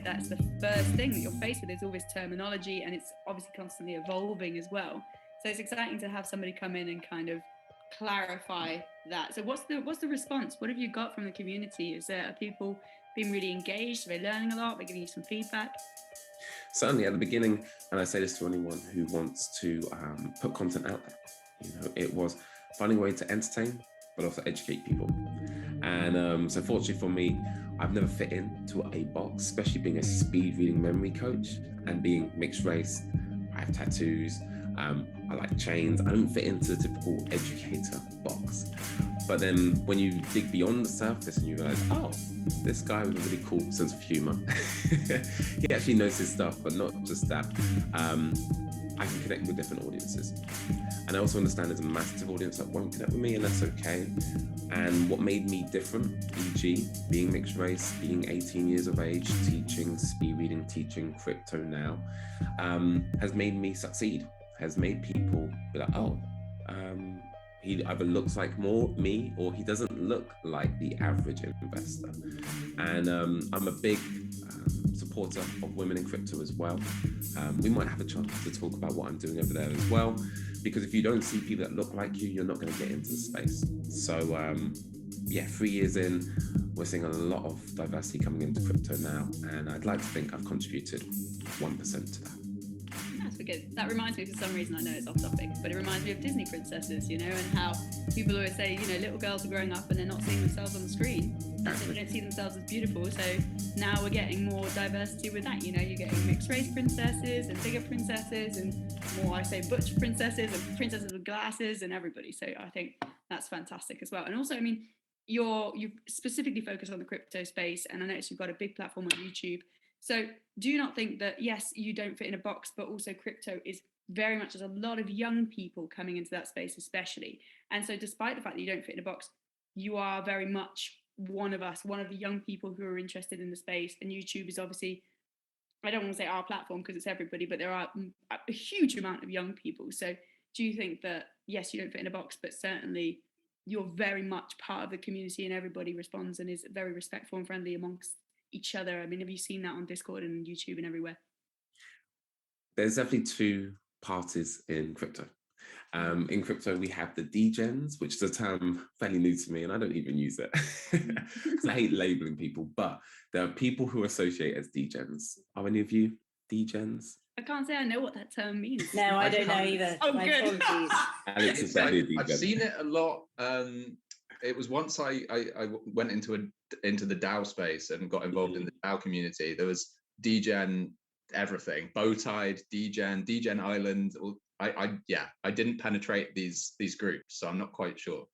That's the first thing that you're faced with, is all this terminology, and it's obviously constantly evolving as well. So it's exciting to have somebody come in and kind of clarify that. So what's the response? What have you got from the community? Are people being really engaged? Are they learning a lot? Are they giving you some feedback? Certainly at the beginning, and I say this to anyone who wants to put content out there, it was finding a way to entertain, but also educate people. And so fortunately for me, I've never fit into a box, especially being a speed reading memory coach and being mixed race. I have tattoos, I like chains. I don't fit into the typical educator box. But then when you dig beyond the surface and you realize, oh, this guy with a really cool sense of humor, he actually knows his stuff, but not just that. I can connect with different audiences. And I also understand there's a massive audience that won't connect with me, and that's okay. And what made me different, e.g., being mixed race, being 18 years of age, teaching speed reading, teaching crypto now, has made me succeed, has made people be like, oh, he either looks like more me or he doesn't look like the average investor. And I'm a big supporter of women in crypto as well. We might have a chance to talk about what I'm doing over there as well, because if you don't see people that look like you, you're not going to get into the space. So 3 years in, we're seeing a lot of diversity coming into crypto now, and I'd like to think I've contributed 1% to that. That's good. That reminds me, for some reason, I know it's off topic, but it reminds me of Disney princesses, and how people always say, little girls are growing up and they're not seeing themselves on the screen. And so they don't see themselves as beautiful. So now we're getting more diversity with that. You're getting mixed race princesses and bigger princesses and more, I say, butch princesses and princesses with glasses and everybody. So I think that's fantastic as well. And also, you specifically focus on the crypto space, and I noticed you've got a big platform on YouTube. So do you not think that, yes, you don't fit in a box, but also crypto is very much, there's a lot of young people coming into that space especially. And so despite the fact that you don't fit in a box, you are very much one of us, one of the young people who are interested in the space. And YouTube is obviously, I don't want to say our platform because it's everybody, but there are a huge amount of young people. So do you think that, yes, you don't fit in a box, but certainly you're very much part of the community and everybody responds and is very respectful and friendly amongst each other? Have you seen that on Discord and YouTube and everywhere? There's definitely two parties in crypto. In crypto, we have the degens, which is a term fairly new to me, and I don't even use it because I hate labeling people. But there are people who associate as degens. Are any of you degens? I can't say I know what that term means. No, I don't know either. Oh, my good. Alex is definitely a degen. I've seen it a lot. It was once I went into the DAO space and got involved in the DAO community. There was degen everything, bow-tied, degen island. I didn't penetrate these groups, so I'm not quite sure.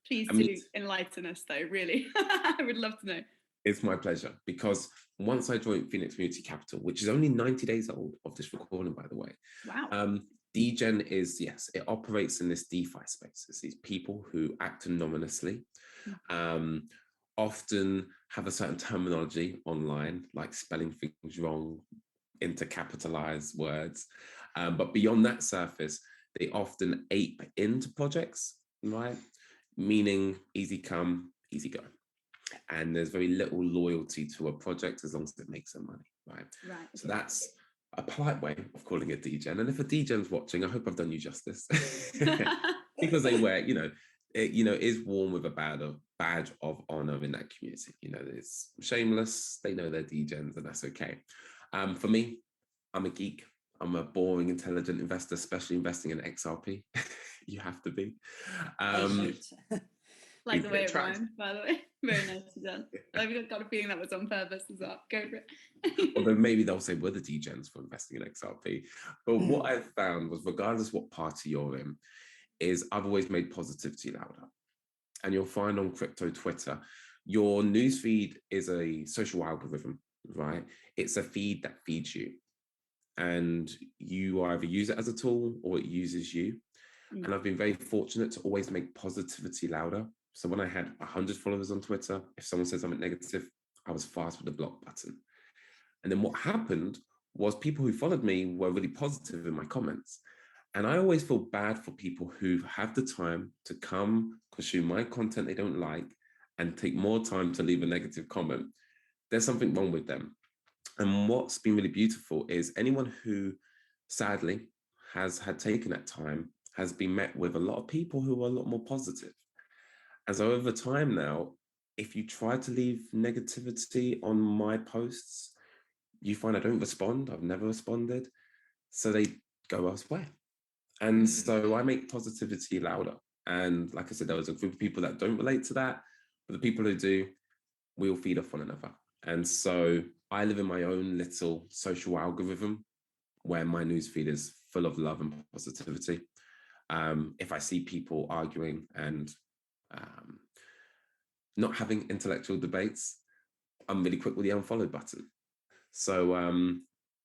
Please do enlighten us, though. Really, I would love to know. It's my pleasure, because once I joined Phoenix Community Capital, which is only 90 days old of this recording, by the way. Wow. Degen is, yes, it operates in this DeFi space. It's these people who act anonymously, often have a certain terminology online, like spelling things wrong, intercapitalized words. But beyond that surface, they often ape into projects, right? Meaning easy come, easy go. And there's very little loyalty to a project as long as it makes them money, right? Right. So that's a polite way of calling it degen. And if a degen's watching, I hope I've done you justice. Because they wear, it is worn with a badge of honor in that community. It's shameless, they know they're degens, and that's okay. For me, I'm a geek. I'm a boring, intelligent investor, especially investing in XRP. You have to be. Like the way it rhymed, by the way. Very nicely done. I've got a feeling that was on purpose as well. Go for it. Although maybe they'll say we're the degens for investing in XRP. But what I've found was, regardless what party you're in, is I've always made positivity louder. And you'll find on crypto Twitter, your newsfeed is a social algorithm, right? It's a feed that feeds you. And you either use it as a tool or it uses you. And I've been very fortunate to always make positivity louder. So when I had 100 followers on Twitter, if someone said something negative, I was fast with the block button. And then what happened was people who followed me were really positive in my comments. And I always feel bad for people who have the time to come consume my content they don't like and take more time to leave a negative comment. There's something wrong with them. And what's been really beautiful is anyone who sadly has had taken that time has been met with a lot of people who are a lot more positive. And so over time now, if you try to leave negativity on my posts, you find I don't respond. I've never responded. So they go elsewhere. And so I make positivity louder. And like I said, there was a group of people that don't relate to that, but the people who do, we all feed off one another. And so I live in my own little social algorithm where my newsfeed is full of love and positivity. If I see people arguing and not having intellectual debates, I'm really quick with the unfollow button. So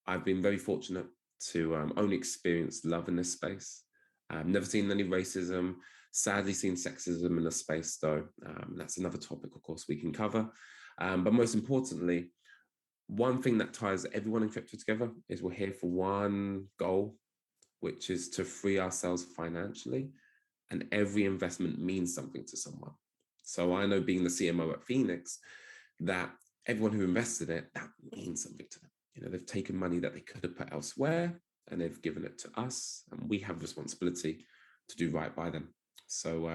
I've been very fortunate to only experience love in this space. I've never seen any racism, sadly seen sexism in the space though. That's another topic, of course, we can cover. But most importantly, one thing that ties everyone in crypto together is we're here for one goal, which is to free ourselves financially. And every investment means something to someone. So I know, being the CMO at Phoenix, that everyone who invested it, that means something to them. You know, they've taken money that they could have put elsewhere and they've given it to us, and we have responsibility to do right by them. So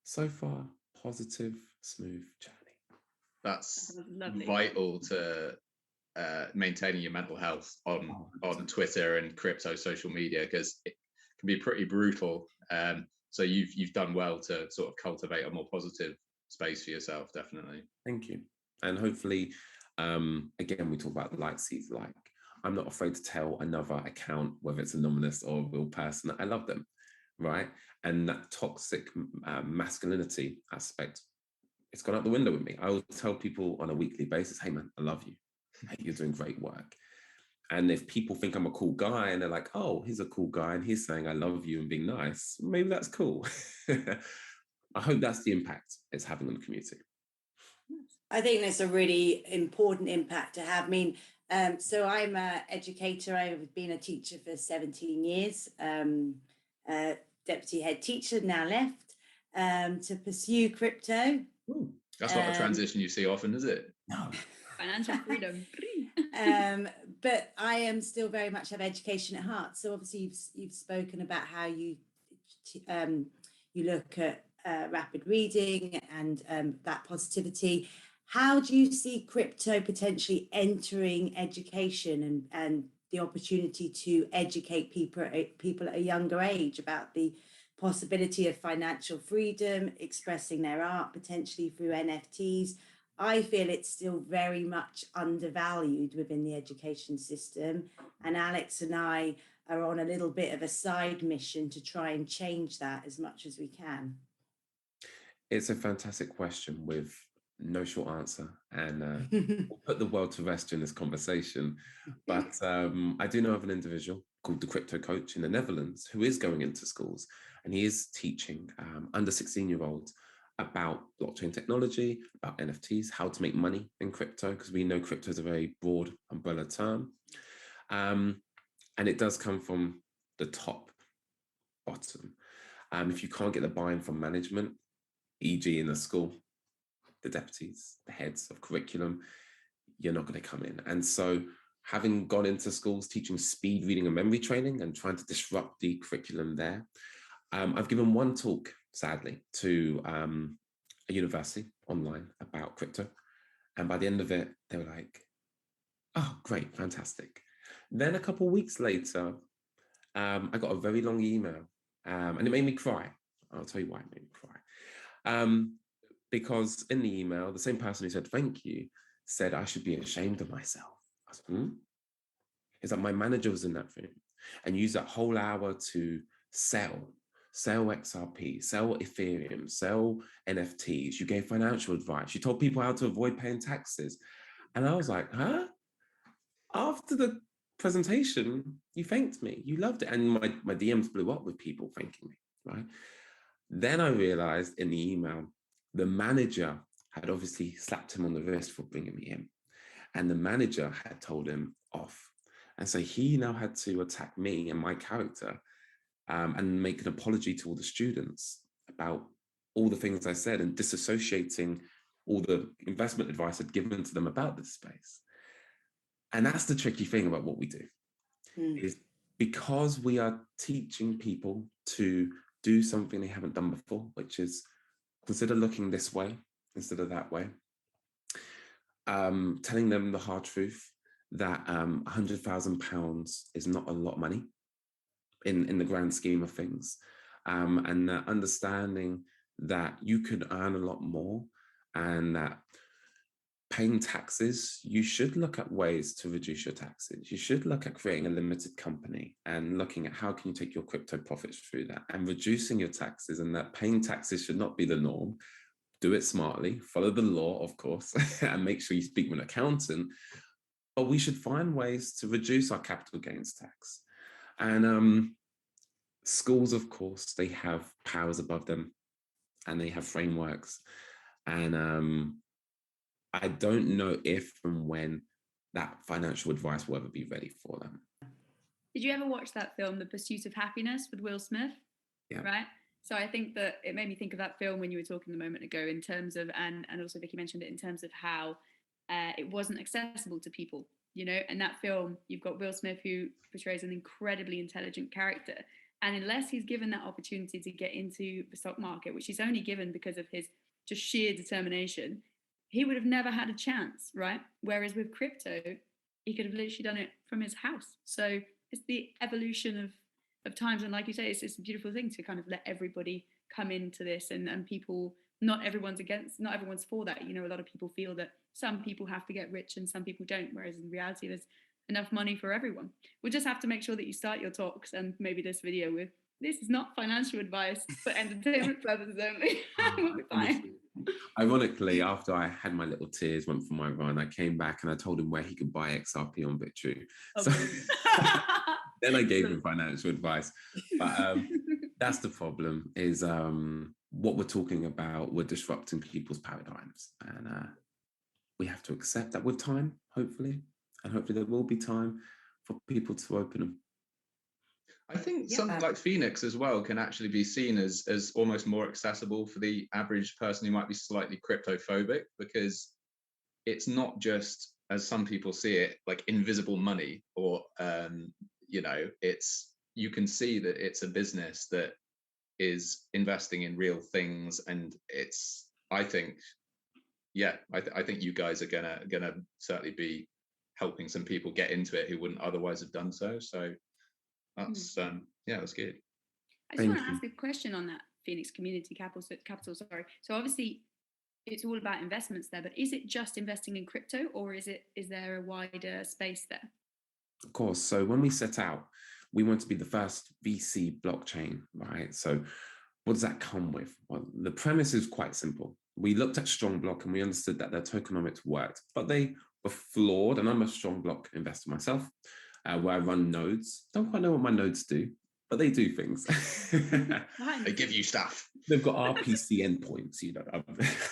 so far, positive, smooth journey. That's vital to maintaining your mental health on Twitter and crypto social media, because it can be pretty brutal. So you've done well to sort of cultivate a more positive space for yourself, definitely. Thank you. And hopefully, again, we talk about like seeds like. I'm not afraid to tell another account, whether it's anonymous or a real person, that I love them, right? And that toxic masculinity aspect, it's gone out the window with me. I will tell people on a weekly basis, hey man, I love you. Hey, you're doing great work. And if people think I'm a cool guy and they're like, oh, he's a cool guy and he's saying I love you and being nice, maybe that's cool. I hope that's the impact it's having on the community. I think that's a really important impact to have. I mean, so I'm an educator. I've been a teacher for 17 years, deputy head teacher, now left to pursue crypto. Ooh, that's not a transition you see often, is it? No. Financial freedom. But I am still very much have education at heart. So obviously you've spoken about how you look at rapid reading and that positivity. How do you see crypto potentially entering education and the opportunity to educate people at a younger age about the possibility of financial freedom, expressing their art potentially through NFTs? I feel it's still very much undervalued within the education system. And Alex and I are on a little bit of a side mission to try and change that as much as we can. It's a fantastic question with no short answer, and we'll put the world to rest in this conversation. But I do know of an individual called the Crypto Coach in the Netherlands who is going into schools, and he is teaching under 16-year-olds about blockchain technology, about NFTs, how to make money in crypto, because we know crypto is a very broad umbrella term. And it does come from the top bottom. If you can't get the buy-in from management, e.g. in a school, the deputies, the heads of curriculum, you're not going to come in. And so having gone into schools teaching speed reading and memory training and trying to disrupt the curriculum there, I've given one talk, sadly, to a university online about crypto. And by the end of it, they were like, oh, great, fantastic. Then a couple of weeks later, I got a very long email and it made me cry. I'll tell you why it made me cry. Because in the email, the same person who said thank you said I should be ashamed of myself. I was, It's like my manager was in that room and used that whole hour to sell XRP, sell Ethereum, sell NFTs. You gave financial advice. You told people how to avoid paying taxes. And I was like, huh? After the presentation, you thanked me. You loved it. And my DMs blew up with people thanking me, right? Then I realized in the email, the manager had obviously slapped him on the wrist for bringing me in. And the manager had told him off. And so he now had to attack me and my character, and make an apology to all the students about all the things I said and disassociating all the investment advice I'd given to them about this space. And that's the tricky thing about what we do, is because we are teaching people to do something they haven't done before, which is consider looking this way instead of that way. Telling them the hard truth that £100,000 is not a lot of money in the grand scheme of things, and understanding that you can earn a lot more, and that paying taxes, you should look at ways to reduce your taxes. You should look at creating a limited company and looking at how can you take your crypto profits through that and reducing your taxes, and that paying taxes should not be the norm. Do it smartly, follow the law, of course, and make sure you speak with an accountant. But we should find ways to reduce our capital gains tax. And schools, of course, they have powers above them and they have frameworks. And I don't know if and when that financial advice will ever be ready for them. Did you ever watch that film, The Pursuit of Happiness, with Will Smith? Yeah. Right? So I think that it made me think of that film when you were talking a moment ago, in terms of, and also Vicky mentioned it, in terms of how it wasn't accessible to people, you know. And that film, you've got Will Smith, who portrays an incredibly intelligent character. And unless he's given that opportunity to get into the stock market, which he's only given because of his just sheer determination, he would have never had a chance, right? Whereas with crypto, he could have literally done it from his house. So it's the evolution of times. And like you say, it's a beautiful thing to kind of let everybody come into this, and people, not everyone's for that. You know, a lot of people feel that some people have to get rich and some people don't, whereas in reality, there's enough money for everyone. We'll just have to make sure that you start your talks and maybe this video with, "This is not financial advice for entertainment purposes only." We'll be fine. Ironically, after I had my little tears, went for my run, I came back and I told him where he could buy XRP on BitTrue. So then I gave him financial advice. But that's the problem, is what we're talking about, we're disrupting people's paradigms. And we have to accept that with time, hopefully. And hopefully there will be time for people to open them. I think something like Phoenix as well can actually be seen as almost more accessible for the average person who might be slightly cryptophobic, because it's not just, as some people see it, like invisible money, or you know, you can see that it's a business that is investing in real things, and I think you guys are gonna certainly be helping some people get into it who wouldn't otherwise have done so. So that's that's good. I just want to ask a question on that Phoenix Community Capital. Sorry. So obviously, it's all about investments there, but is it just investing in crypto, or is there a wider space there? Of course. So when we set out, we want to be the first VC blockchain, right? So what does that come with? Well, the premise is quite simple. We looked at Strong Block and we understood that their tokenomics worked, but they were flawed. And I'm a Strong Block investor myself, where I run nodes. Don't quite know what my nodes do, but they do things. They give you stuff. They've got RPC endpoints, you know. I'm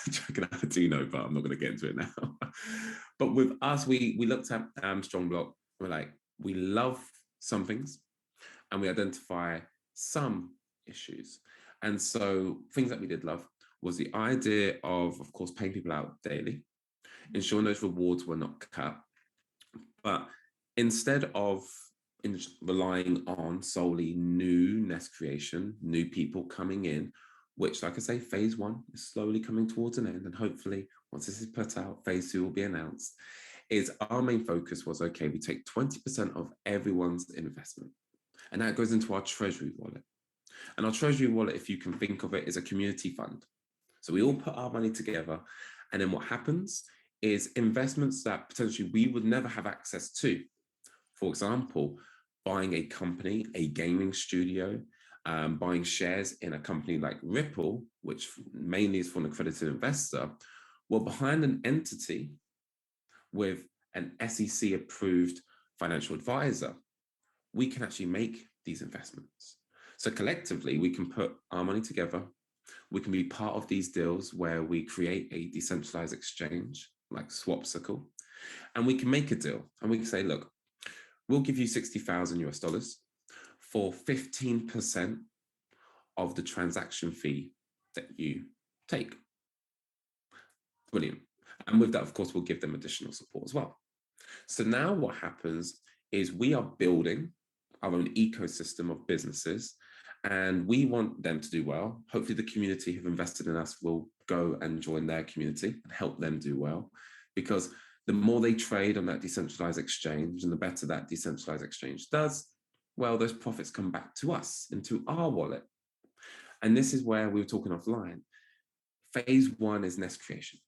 joking, I do know, but I'm not going to get into it now. But with us, we looked at Strong Block. We're like, we love some things and we identify some issues. And so things that we did love was the idea of course, paying people out daily, ensuring those rewards were not cut. But instead of relying on solely new nest creation, new people coming in, which, like I say, phase 1 is slowly coming towards an end. And hopefully, once this is put out, phase 2 will be announced. Is our main focus was, okay, we take 20% of everyone's investment. And that goes into our treasury wallet. And our treasury wallet, if you can think of it, is a community fund. So we all put our money together. And then what happens is investments that potentially we would never have access to. For example, buying a company, a gaming studio, buying shares in a company like Ripple, which mainly is for an accredited investor, well, behind an entity with an SEC-approved financial advisor, we can actually make these investments. So collectively, we can put our money together. We can be part of these deals where we create a decentralized exchange like Swapsicle, and we can make a deal and we can say, look, we'll give you 60,000 US dollars for 15% of the transaction fee that you take. Brilliant. And with that, of course, we'll give them additional support as well. So now what happens is we are building our own ecosystem of businesses, and we want them to do well. Hopefully the community who've invested in us will go and join their community and help them do well, because the more they trade on that decentralized exchange and the better that decentralized exchange does, well, those profits come back to us into our wallet. And this is where we were talking offline. Phase 1 is nest creation.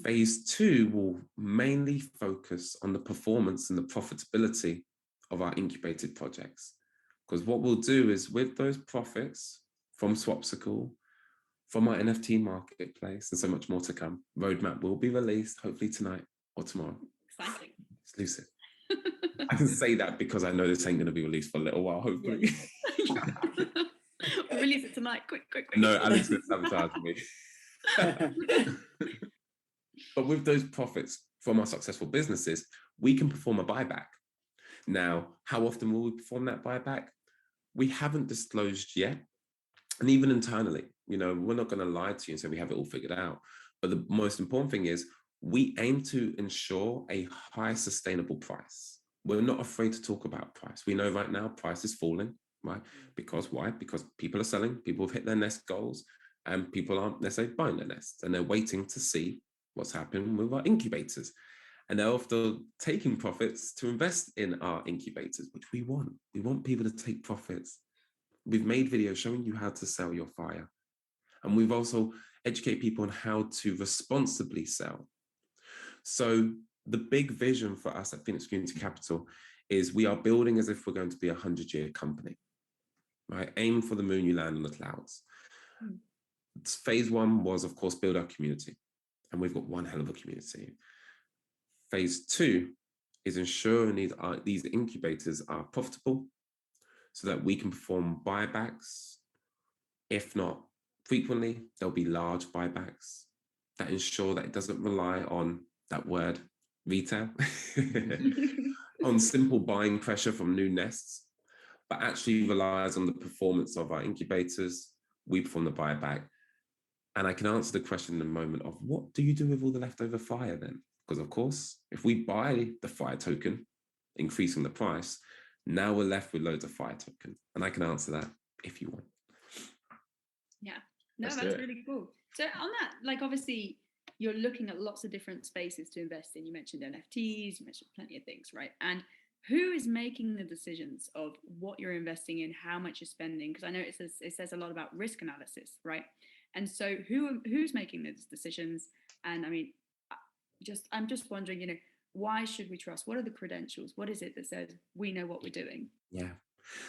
Phase 2 will mainly focus on the performance and the profitability of our incubated projects. Because what we'll do is with those profits from Swapsicle, from our NFT marketplace, and so much more to come, roadmap will be released hopefully tonight or tomorrow. Exciting. Exclusive. I can say that because I know this ain't going to be released for a little while, hopefully. We'll release it tonight. Quick. No, Alex is sabotaging me. But with those profits from our successful businesses, we can perform a buyback. Now, how often will we perform that buyback? We haven't disclosed yet. And even internally, we're not going to lie to you and say we have it all figured out. But the most important thing is we aim to ensure a high sustainable price. We're not afraid to talk about price. We know right now price is falling, right? Because why? Because people are selling, people have hit their nest goals, and people aren't necessarily buying their nests, and they're waiting to see what's happening with our incubators. And they're often taking profits to invest in our incubators, which we want. We want people to take profits. We've made videos showing you how to sell your fire. And we've also educated people on how to responsibly sell. So the big vision for us at Phoenix Community Capital is we are building as if we're going to be a 100-year company, right? Aim for the moon, you land on the clouds. Phase 1 was, of course, build our community. And we've got one hell of a community. Phase 2 is ensuring these incubators are profitable so that we can perform buybacks. If not frequently, there'll be large buybacks that ensure that it doesn't rely on that word, retail, on simple buying pressure from new nests, but actually relies on the performance of our incubators. We perform the buyback. And I can answer the question in a moment of what do you do with all the leftover fire then? Because of course, if we buy the fire token, increasing the price, now we're left with loads of fire token. And I can answer that if you want. Yeah, no, that's really cool. So on that, obviously you're looking at lots of different spaces to invest in. You mentioned NFTs, you mentioned plenty of things, right? And who is making the decisions of what you're investing in, how much you're spending? Because I know it says a lot about risk analysis, right? And so who's making those decisions? And I mean, I'm just wondering, why should we trust? What are the credentials? What is it that says we know what we're doing? Yeah.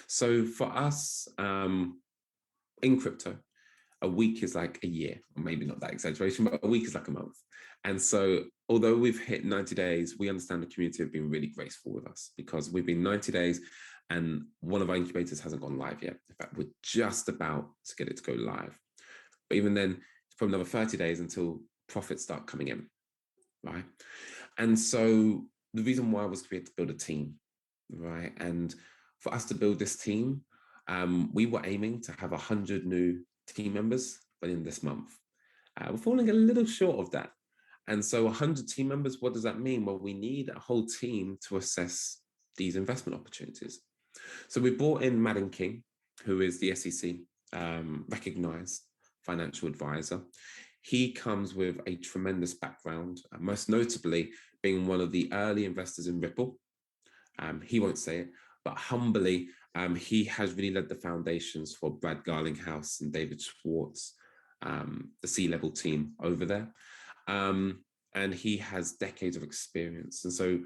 So for us, in crypto, a week is like a year, or maybe not that exaggeration, but a week is like a month. And so although we've hit 90 days, we understand the community have been really graceful with us because we've been 90 days and one of our incubators hasn't gone live yet. In fact, we're just about to get it to go live. But even then, it's probably another 30 days until profits start coming in, right? And so the reason why was we had to build a team, right? And for us to build this team, we were aiming to have 100 new team members within this month. We're falling a little short of that. And so 100 team members, what does that mean? Well, we need a whole team to assess these investment opportunities. So we brought in Madden King, who is the SEC recognized financial advisor. He comes with a tremendous background, most notably being one of the early investors in Ripple. He won't say it, but humbly, he has really led the foundations for Brad Garlinghouse and David Schwartz, the C-level team over there. And he has decades of experience. And so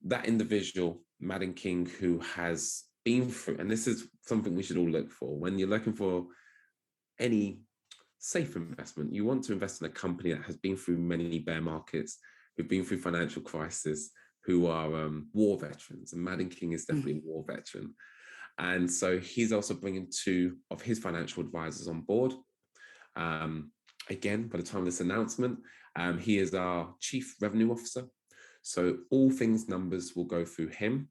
that individual, Madden King, who has been through, and this is something we should all look for, when you're looking for any safe investment, you want to invest in a company that has been through many bear markets, who've been through financial crisis, who are war veterans. And Madden King is definitely a war veteran. And so he's also bringing 2 of his financial advisors on board. Again, by the time of this announcement, he is our Chief Revenue Officer. So all things numbers will go through him.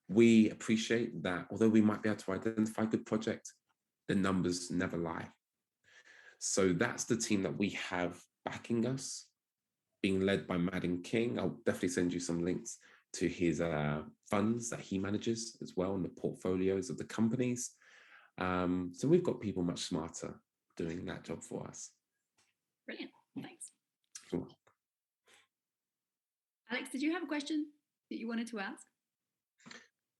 We appreciate that although we might be able to identify a good project, the numbers never lie. So that's the team that we have backing us, being led by Madden King. I'll definitely send you some links to his funds that he manages as well, and the portfolios of the companies. So we've got people much smarter doing that job for us. Brilliant. Thanks. Cool. Alex, did you have a question that you wanted to ask?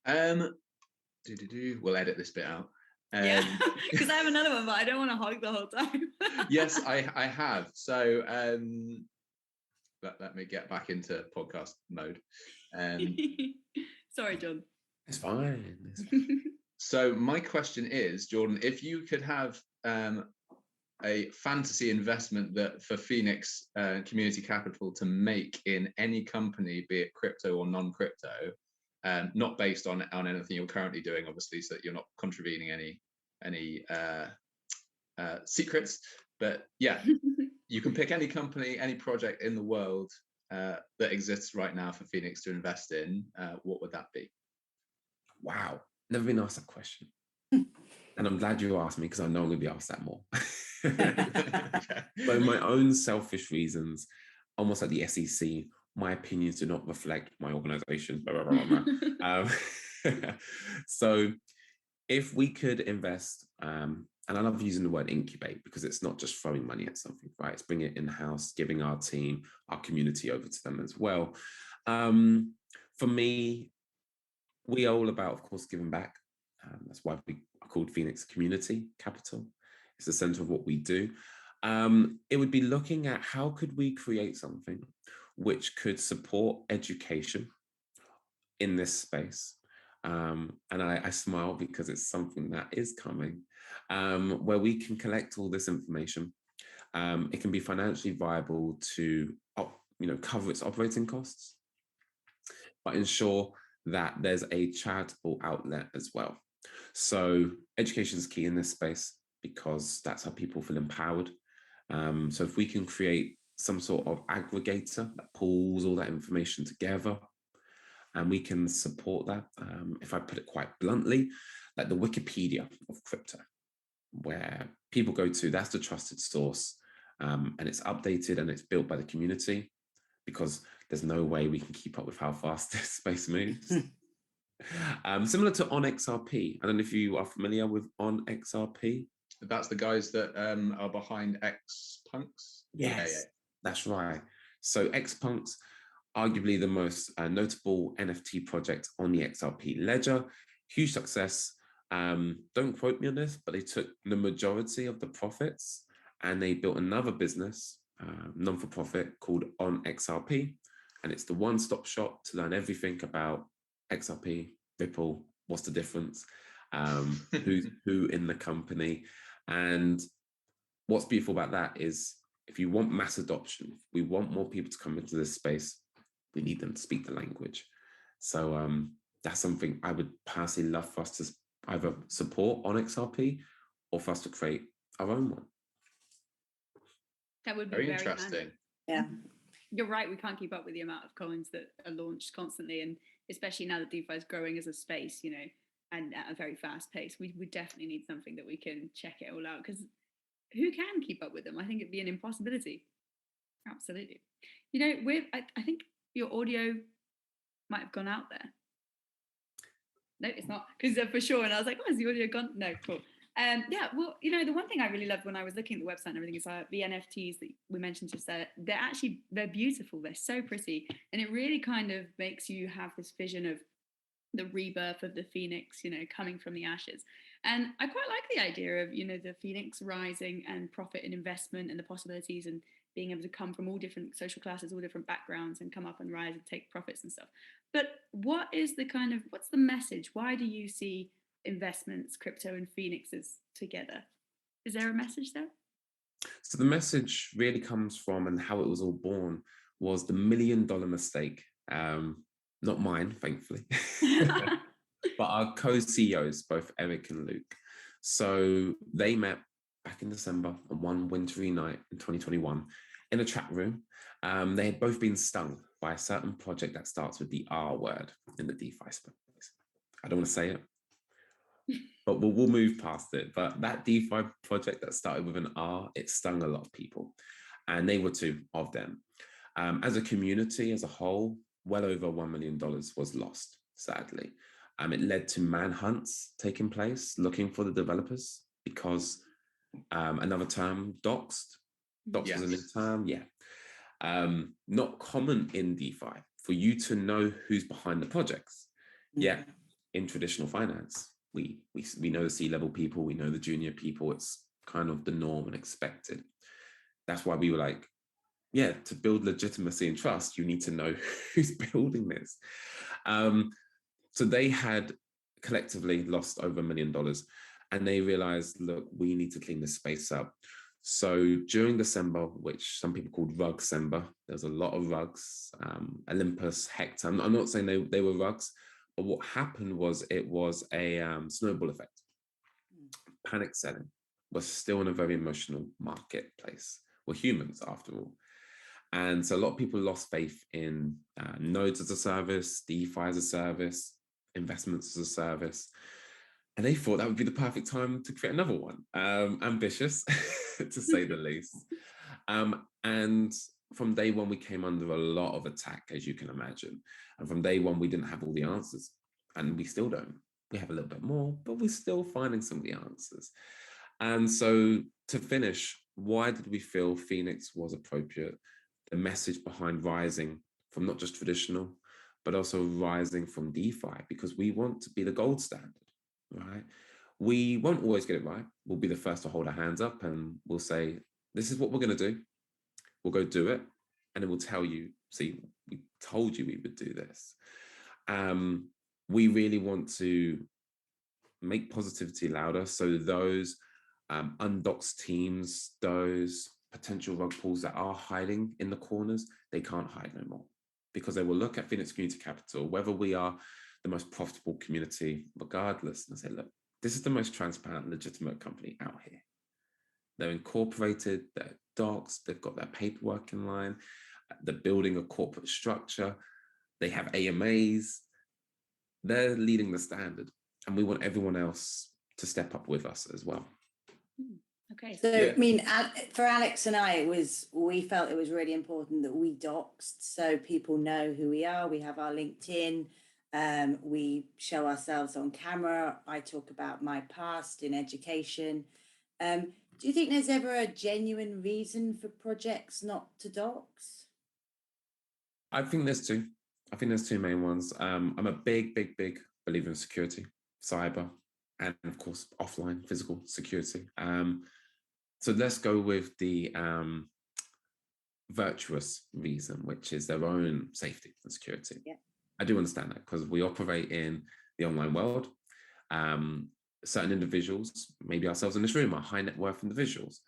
We'll edit this bit out. Yeah, because I have another one, but I don't want to hog the whole time. Yes, I have. So let me get back into podcast mode. Sorry, John. It's fine. So my question is, Jordan, if you could have a fantasy investment that for Phoenix Community Capital to make in any company, be it crypto or non-crypto, not based on anything you're currently doing, obviously, so that you're not contravening any secrets. But yeah, you can pick any company, any project in the world that exists right now for Phoenix to invest in. What would that be? Wow, never been asked that question. And I'm glad you asked me, because I know I'm going to be asked that more. But my own selfish reasons, almost like the SEC, my opinions do not reflect my organization. Blah, blah, blah, blah. So if we could invest, and I love using the word incubate, because it's not just throwing money at something, right? It's bringing it in-house, giving our team, our community over to them as well. For me, we are all about, of course, giving back. That's why we are called Phoenix Community Capital. It's the center of what we do. It would be looking at how could we create something which could support education in this space. And I smile because it's something that is coming, where we can collect all this information. It can be financially viable to cover its operating costs, but ensure that there's a charitable outlet as well. So education is key in this space, because that's how people feel empowered. So if we can create some sort of aggregator that pulls all that information together, and we can support that, if I put it quite bluntly, like the Wikipedia of crypto, where people go to, that's the trusted source, and it's updated and it's built by the community, because there's no way we can keep up with how fast this space moves. Similar to OnXRP. I don't know if you are familiar with OnXRP. That's the guys that are behind XPunks? Yes, yeah. That's right. So XPunks, arguably the most notable NFT project on the XRP ledger. Huge success. Don't quote me on this, but they took the majority of the profits and they built another business, non-for-profit, called OnXRP. And it's the one-stop shop to learn everything about XRP, Ripple, what's the difference, who's who in the company. And what's beautiful about that is, if you want mass adoption, we want more people to come into this space, we need them to speak the language. So that's something I would personally love for us to either support on XRP or for us to create our own one. That would be very very interesting. handy. Yeah. You're right, we can't keep up with the amount of coins that are launched constantly, and especially now that DeFi is growing as a space, and at a very fast pace, we definitely need something that we can check it all out, because who can keep up with them? I think it'd be an impossibility. Absolutely. I think your audio might have gone out there. No, it's not, because for sure. And I was like, oh, has the audio gone? No, cool. Yeah, well, the one thing I really loved when I was looking at the website and everything is the NFTs that we mentioned just there. They're beautiful. They're so pretty. And it really kind of makes you have this vision of the rebirth of the Phoenix, coming from the ashes. And I quite like the idea of, the Phoenix rising and profit and investment and the possibilities and being able to come from all different social classes, all different backgrounds, and come up and rise and take profits and stuff. But what's the message? Why do you see investments, crypto and Phoenixes together? Is there a message there? So the message really comes from, and how it was all born, was the $1 million mistake. Not mine, thankfully. but our co-CEOs, both Eric and Luke. So they met back in December on one wintry night in 2021 in a chat room. They had both been stung by a certain project that starts with the R word in the DeFi space. I don't want to say it, but we'll move past it. But that DeFi project that started with an R, it stung a lot of people. And they were two of them. As a community, as a whole, well over $1 million was lost, sadly. It led to manhunts taking place, looking for the developers, because another term, doxed. Doxed Yes. was a new term, yeah. Not common in DeFi for you to know who's behind the projects. Yeah, in traditional finance, we know the C-level people, we know the junior people. It's kind of the norm and expected. That's why we were like, yeah, to build legitimacy and trust, you need to know who's building this. So they had collectively lost over $1 million, and they realized, look, we need to clean this space up. So during December, which some people called Rug December, there's a lot of rugs, Olympus, Hector. I'm not saying they were rugs, but what happened was it was a snowball effect. Panic selling. We're still in a very emotional marketplace. We're humans after all. And so a lot of people lost faith in nodes as a service, DeFi as a service, investments as a service. And they thought that would be the perfect time to create another one. Ambitious, to say the least. And from day one, we came under a lot of attack, as you can imagine. And from day one, we didn't have all the answers. And we still don't. We have a little bit more, but we're still finding some of the answers. And so to finish, why did we feel Phoenix was appropriate? The message behind rising from not just traditional, but also rising from DeFi, because we want to be the gold standard, right? We won't always get it right. We'll be the first to hold our hands up and we'll say, this is what we're going to do. We'll go do it. And then we'll tell you, see, we told you we would do this. We really want to make positivity louder. So those undoxed teams, those potential rug pulls that are hiding in the corners, they can't hide no more, because they will look at Phoenix Community Capital, whether we are the most profitable community, regardless, and say, look, this is the most transparent, legitimate company out here. They're incorporated, they're docs, they've got their paperwork in line, they're building a corporate structure, they have AMAs, they're leading the standard, and we want everyone else to step up with us as well. Okay. So, Yeah. I mean, for Alex and I, we felt it was really important that we doxed so people know who we are. We have our LinkedIn. We show ourselves on camera. I talk about my past in education. Do you think there's ever a genuine reason for projects not to dox? I think there's two. I think there's two main ones. I'm a big believer in security, cyber, and of course, offline physical security. So let's go with the virtuous reason, which is their own safety and security. Yeah. I do understand that because we operate in the online world. Certain individuals, maybe ourselves in this room, are high net worth individuals.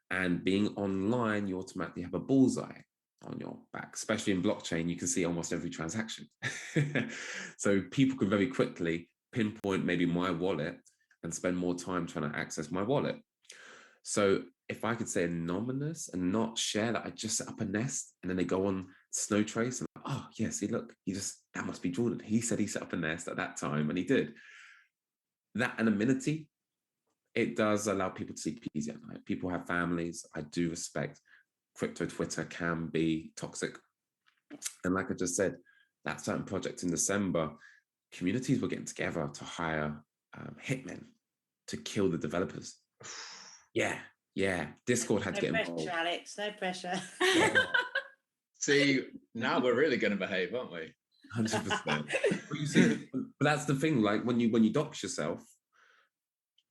And being online, you automatically have a bullseye on your back, especially in blockchain. You can see almost every transaction. So people can very quickly pinpoint maybe my wallet and spend more time trying to access my wallet. So if I could say anonymous and not share that I just set up a nest, and then they go on Snow Trace and, oh yeah, see, look, that must be Jordan. He said he set up a nest at that time, and he did. That anonymity, it does allow people to sleep easy at night. People have families. I do respect crypto Twitter can be toxic. And like I just said, that certain project in December, communities were getting together to hire hitmen to kill the developers. Yeah. Discord had to get involved. No pressure, Alex. No pressure. See, now we're really going to behave, aren't we? 100%. But you see, but that's the thing. Like when you dox yourself,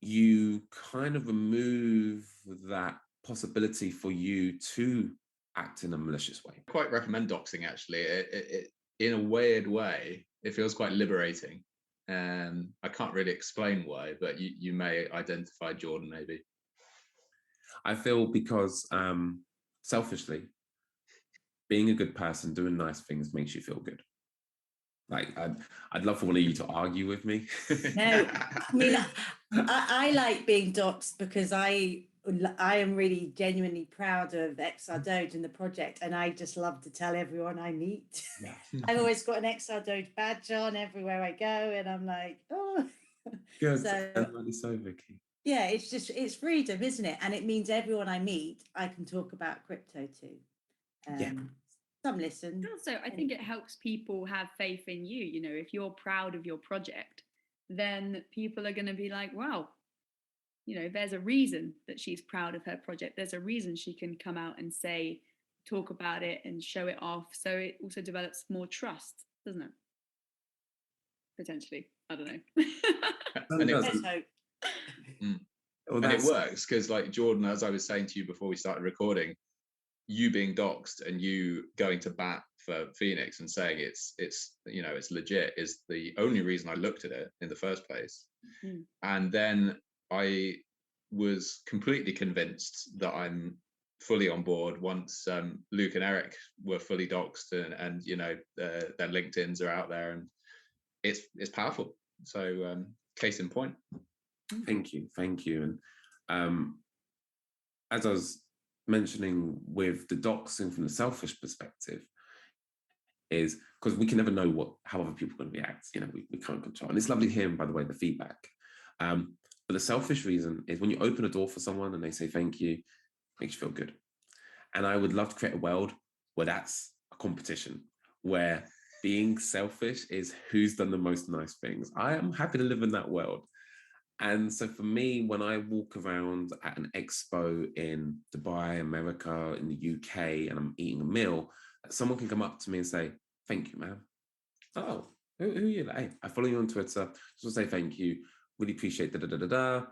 you kind of remove that possibility for you to act in a malicious way. I quite recommend doxing, actually. It in a weird way, it feels quite liberating. I can't really explain why, but you may identify Jordan, maybe. I feel because selfishly, being a good person, doing nice things makes you feel good. Like, I'd love for one of you to argue with me. No, I mean, I like being doxed because I am really genuinely proud of XRdoge and the project, and I just love to tell everyone I meet. Yeah. I've always got an XRdoge badge on everywhere I go, and I'm like, oh. Good. So Really so, Vicky. yeah, it's freedom, isn't it? And it means everyone I meet, I can talk about crypto to. Yeah. Some listen. Also, I think it helps people have faith in you. You know, if you're proud of your project, then people are going to be like, wow, you know, there's a reason that she's proud of her project. There's a reason she can come out and say, talk about it and show it off. So it also develops more trust, doesn't it? Potentially. I don't know. And Let's hope. Well, and it works because, like Jordan, as I was saying to you before we started recording, you being doxed and you going to bat for Phoenix and saying it's you know, it's legit is the only reason I looked at it in the first place. And then I was completely convinced that I'm fully on board once Luke and Eric were fully doxed and you know, their LinkedIns are out there, and it's powerful. So case in point. Thank you. And as I was mentioning with the doxing from the selfish perspective, is because we can never know how other people are going to react. You know, we can't control. And it's lovely hearing, by the way, the feedback. But the selfish reason is when you open a door for someone and they say thank you, makes you feel good. And I would love to create a world where that's a competition, where being selfish is who's done the most nice things. I am happy to live in that world. And so for me, when I walk around at an expo in Dubai, America, in the UK, and I'm eating a meal, someone can come up to me and say, thank you, man. Oh, who are you? Hey, I follow you on Twitter. Just say thank you. Really appreciate da-da-da-da-da.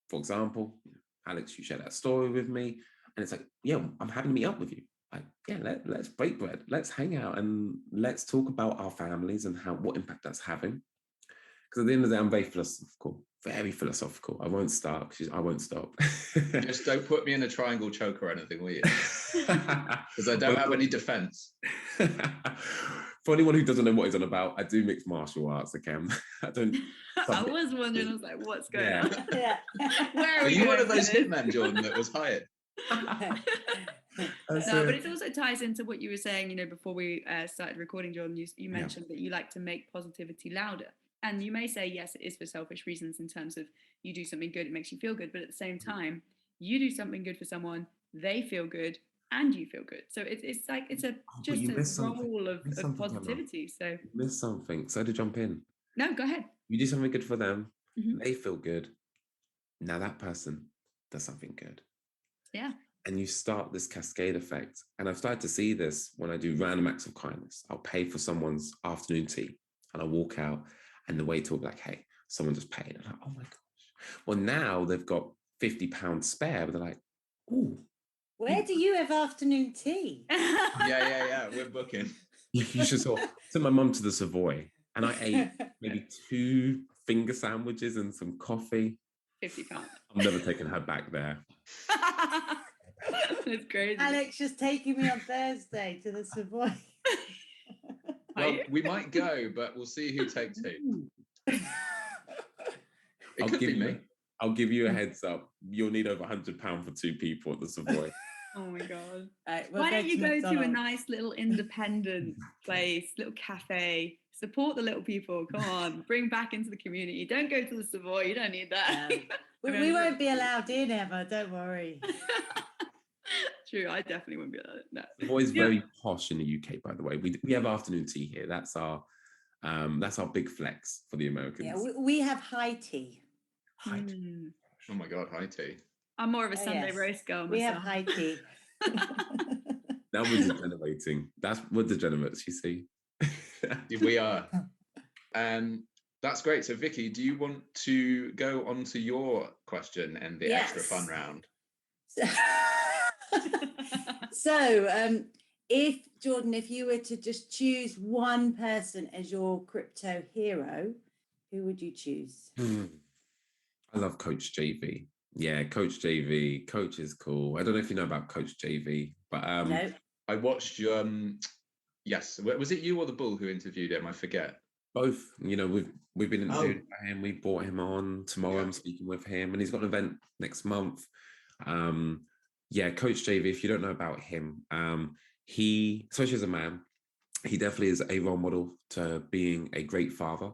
For example, Alex, you shared that story with me. And it's like, yeah, I'm happy to meet up with you. Like, yeah, let's break bread. Let's hang out and let's talk about our families and what impact that's having. Because at the end of the day, I'm very philosophical. I won't stop. I won't stop. Just don't put me in a triangle choke or anything, will you? Because I don't have any defense. For anyone who doesn't know what he's on about, I do mix martial arts again. I don't. I was wondering, I was like, what's going on? Yeah. Where Are you one of those hitmen, Jordan, that was hired? No, but it also ties into what you were saying, you know, before we started recording, Jordan. You mentioned that you like to make positivity louder. And you may say, yes, it is for selfish reasons in terms of you do something good, it makes you feel good. But at the same time, you do something good for someone, they feel good, and you feel good. So it's like, it's a role of positivity. So you missed something. So to jump in. No, go ahead. You do something good for them, they feel good. Now that person does something good. Yeah. And you start this cascade effect. And I've started to see this when I do random acts of kindness. I'll pay for someone's afternoon tea and I walk out and the waiter will be like, hey, someone just paid. And I'm like, oh my gosh. Well, now they've got £50 spare, but they're like, ooh. Where do you have afternoon tea? Yeah. We're booking. You should sort of send my mum to the Savoy. And I ate maybe 2 finger sandwiches and some coffee. £50. I'm never taking her back there. That's crazy. Alex just taking me on Thursday to the Savoy. Well, we might go, but we'll see who takes who. It could be me. I'll give you a heads up. You'll need over £100 for 2 people at the Savoy. Oh my God. Right, Why don't you go to a nice little independent place, little cafe, support the little people. Come on, bring back into the community. Don't go to the Savoy. You don't need that. We won't be allowed in ever. Don't worry. True, I definitely wouldn't be allowed. No. Savoy's very posh in the UK, by the way. We have afternoon tea here. That's our big flex for the Americans. Yeah, we have high tea. High tea. Oh my God, high tea. I'm more of a Sunday roast girl myself. We have high tea. Now we're degenerating. We're degenerates, you see. We are. That's great. So Vicky, do you want to go on to your question and the extra fun round? So if you were to just choose one person as your crypto hero, who would you choose? I love Coach JV. Yeah, Coach JV. Coach is cool. I don't know if you know about Coach JV, but No. I watched Yes. Was it you or the Bull who interviewed him? I forget. Both. You know, we've been Oh. interviewed by him. We brought him on. Tomorrow Yeah. I'm speaking with him, and he's got an event next month. Yeah, Coach JV. If you don't know about him, he, especially as a man, he definitely is a role model to being a great father,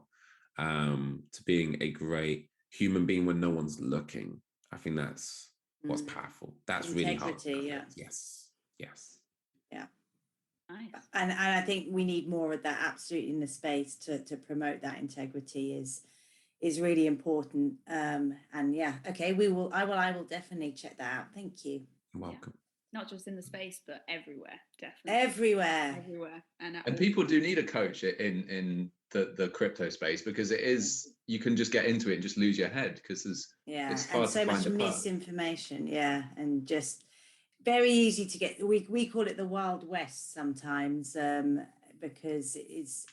to being a great human being when no one's looking. I think that's what's powerful. That's really hard. Integrity, yeah. Yes. Yes. Yeah. Nice. And I think we need more of that absolutely in the space to promote that integrity is really important. And yeah, okay, I will definitely check that out. Thank you. You're welcome. Not just in the space, but everywhere, definitely. Everywhere. And people do need a coach in the crypto space, because it is, you can just get into it and just lose your head, because it's hard and so to much find a path. misinformation, and just very easy to get. We call it the Wild West sometimes, because it's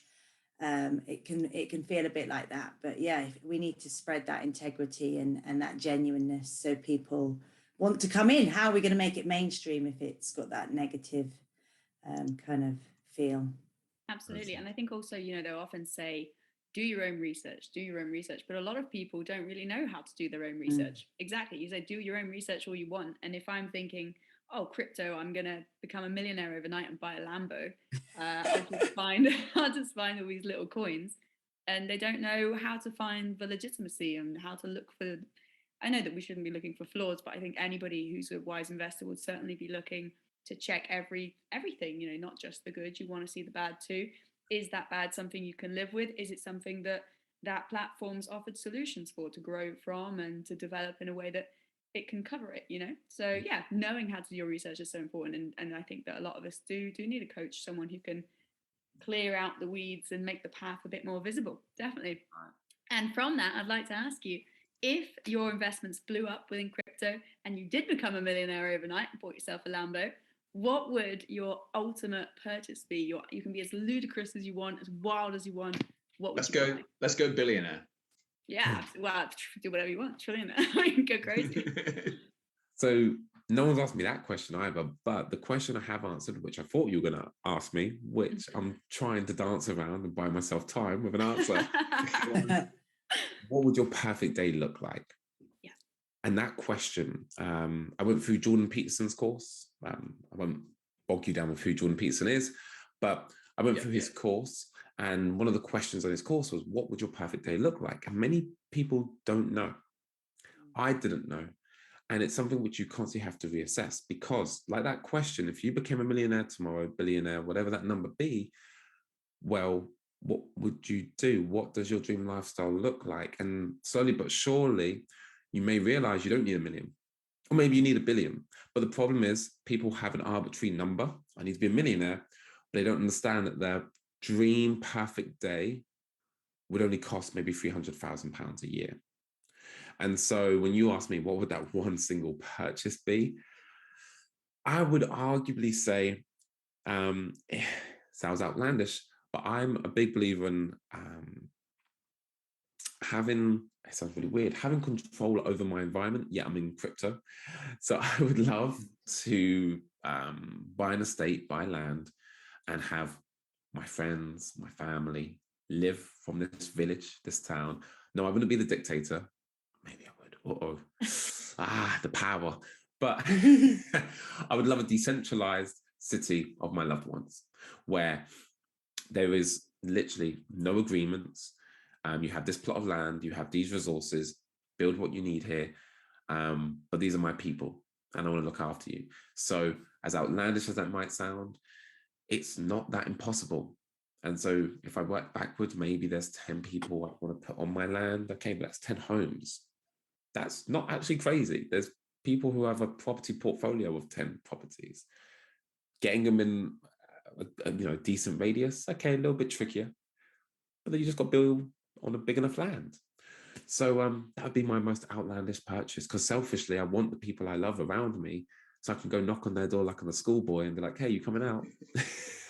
it can feel a bit like that. But yeah, we need to spread that integrity and that genuineness so people want to come in. How are we going to make it mainstream if it's got that negative kind of feel? Absolutely. And I think also, they'll often say, do your own research, but a lot of people don't really know how to do their own research. Exactly. You say, do your own research all you want. And if I'm thinking, oh, crypto, I'm going to become a millionaire overnight and buy a Lambo, I'll just find all these little coins. And they don't know how to find the legitimacy and how to look for. I know that we shouldn't be looking for flaws, but I think anybody who's a wise investor would certainly be looking to check everything, not just the good. You want to see the bad too. Is that bad something you can live with? Is it something that platforms offered solutions for, to grow from and to develop in a way that it can cover it, So yeah, knowing how to do your research is so important. And I think that a lot of us do need a coach, someone who can clear out the weeds and make the path a bit more visible. Definitely. And from that, I'd like to ask you, if your investments blew up within crypto and you did become a millionaire overnight and bought yourself a Lambo, what would your ultimate purchase be? You can be as ludicrous as you want, as wild as you want. What would you buy? Let's go billionaire. Yeah, well, do whatever you want, trillionaire. I mean, go crazy. So no one's asked me that question either, but the question I have answered, which I thought you were going to ask me, which I'm trying to dance around and buy myself time with an answer. What would your perfect day look like? Yeah. And that question, I went through Jordan Peterson's course. I won't bog you down with who Jordan Peterson is, but I went through his course. And one of the questions on his course was, what would your perfect day look like? And many people don't know. I didn't know. And it's something which you constantly have to reassess, because like that question, if you became a millionaire tomorrow, billionaire, whatever that number be, well, what would you do? What does your dream lifestyle look like? And slowly but surely, you may realize you don't need 1 million, or maybe you need 1 billion. But the problem is people have an arbitrary number. I need to be a millionaire, but they don't understand that their dream perfect day would only cost maybe £300,000 a year. And so when you ask me, what would that one single purchase be? I would arguably say, sounds outlandish, but I'm a big believer in having, it sounds really weird, having control over my environment. Yeah, I'm in crypto. So I would love to buy an estate, buy land, and have my friends, my family live from this village, this town. No, I wouldn't be the dictator. Maybe I would. The power. But I would love a decentralized city of my loved ones, where there is literally no agreements. You have this plot of land, you have these resources, build what you need here. But these are my people and I want to look after you. So as outlandish as that might sound, it's not that impossible. And so if I work backwards, maybe there's 10 people I want to put on my land. Okay, but that's 10 homes. That's not actually crazy. There's people who have a property portfolio of 10 properties. Getting them in a decent radius, okay, a little bit trickier. But then you just got to build on a big enough land. So that would be my most outlandish purchase, because selfishly, I want the people I love around me, so I can go knock on their door like I'm a schoolboy and be like, hey, you coming out?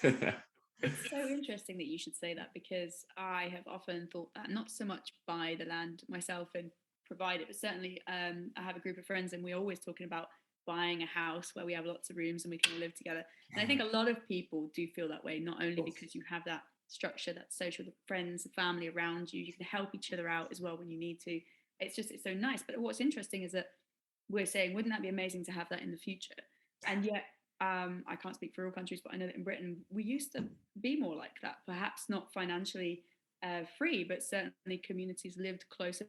It's so interesting that you should say that, because I have often thought that, not so much buy the land myself and provide it, but certainly I have a group of friends and we're always talking about buying a house where we have lots of rooms and we can all live together. And I think a lot of people do feel that way, not only because you have that structure, that social, the friends, the family around you, you can help each other out as well when you need to. It's so nice. But what's interesting is that we're saying, wouldn't that be amazing to have that in the future? And yet, I can't speak for all countries, but I know that in Britain, we used to be more like that, perhaps not financially free, but certainly communities lived closer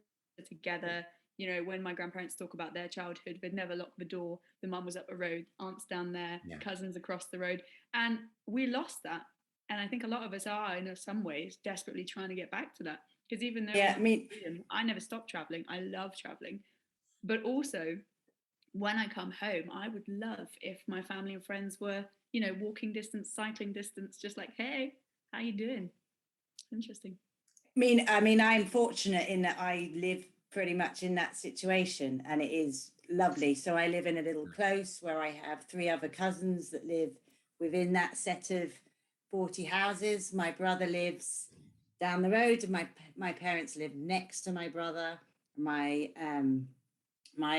together. You know, when my grandparents talk about their childhood, they'd never locked the door. The mum was up the road, aunts down there, cousins across the road. And we lost that. And I think a lot of us are, in some ways, desperately trying to get back to that. Because even though I never stopped traveling, I love traveling. But also, when I come home, I would love if my family and friends were, you know, walking distance, cycling distance, just like, hey, how you doing? Interesting. I mean, I'm fortunate in that I live pretty much in that situation, and it is lovely. So I live in a little close where I have 3 other cousins that live within that set of 40 houses. My brother lives down the road, and my parents live next to my brother.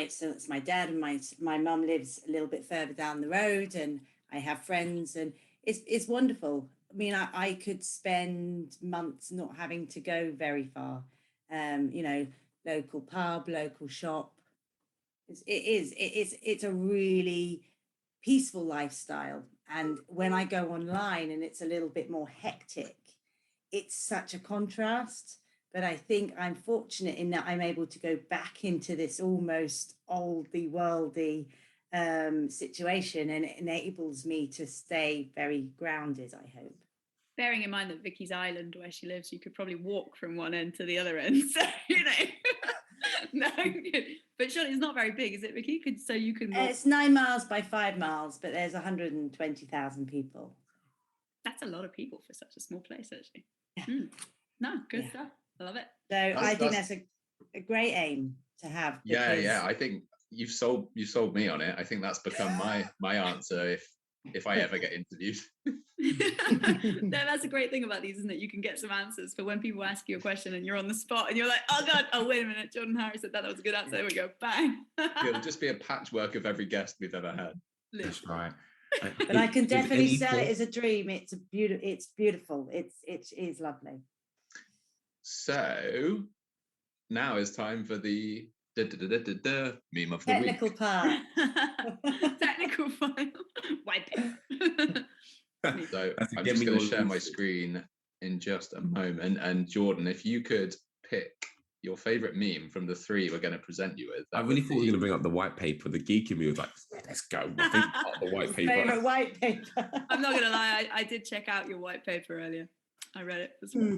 So it's my dad, and my mum lives a little bit further down the road, and I have friends, and it's wonderful. I mean, I could spend months not having to go very far. You know, local pub, local shop. It's a really peaceful lifestyle. And when I go online and it's a little bit more hectic, it's such a contrast. But I think I'm fortunate in that I'm able to go back into this almost oldie worldy situation, and it enables me to stay very grounded, I hope. Bearing in mind that Vicky's island, where she lives, you could probably walk from one end to the other end. So, you know, no, but surely it's not very big, is it, Vicky? So you can walk. It's 9 miles by 5 miles, but there's 120,000 people. That's a lot of people for such a small place, actually. No, good stuff. I love it. So I think that's a great aim to have. Yeah. I think you've sold me on it. I think that's become my answer if I ever get interviewed. No, that's a great thing about these, isn't it? You can get some answers for when people ask you a question and you're on the spot and you're like, oh God, oh wait a minute, Jordan Harris said that was a good answer. There we go, bang. It'll just be a patchwork of every guest we've ever had. That's right. But I can definitely sell it as a dream. It's beautiful. It is lovely. So now is time for the meme of the technical week. part. Technical file. Wipe it. So I'm just going to share my screen in just a moment. And Jordan, if you could pick your favorite meme from the 3 we're going to present you with. I really thought we were going to bring up the white paper. The geek in me was like, let's go. My favorite part of the white paper. Favorite white paper. I'm not going to lie. I did check out your white paper earlier. I read it. I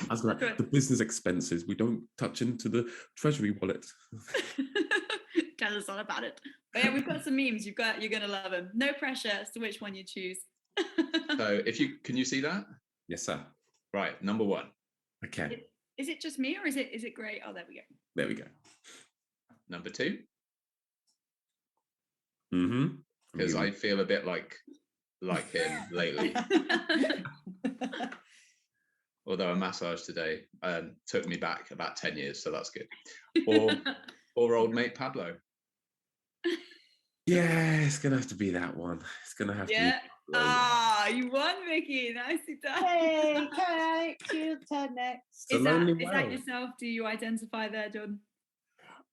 was like, the business expenses, we don't touch into the treasury wallet. Tell us all about it. But yeah, we've got some memes. You're going to love them. No pressure as to which one you choose. So can you see that? Yes, sir. Right, number 1. Okay. Is it just me or is it great? Oh, there we go. There we go. Number 2. Because I feel a bit like him lately. Although a massage today took me back about 10 years, so that's good. Or old mate Pablo. Yeah, it's gonna have to be that one. It's gonna have to be. Ah, you won, Vicky. Nicely done. Hey, okay, your turn next. Is that yourself? Do you identify there, Jordan?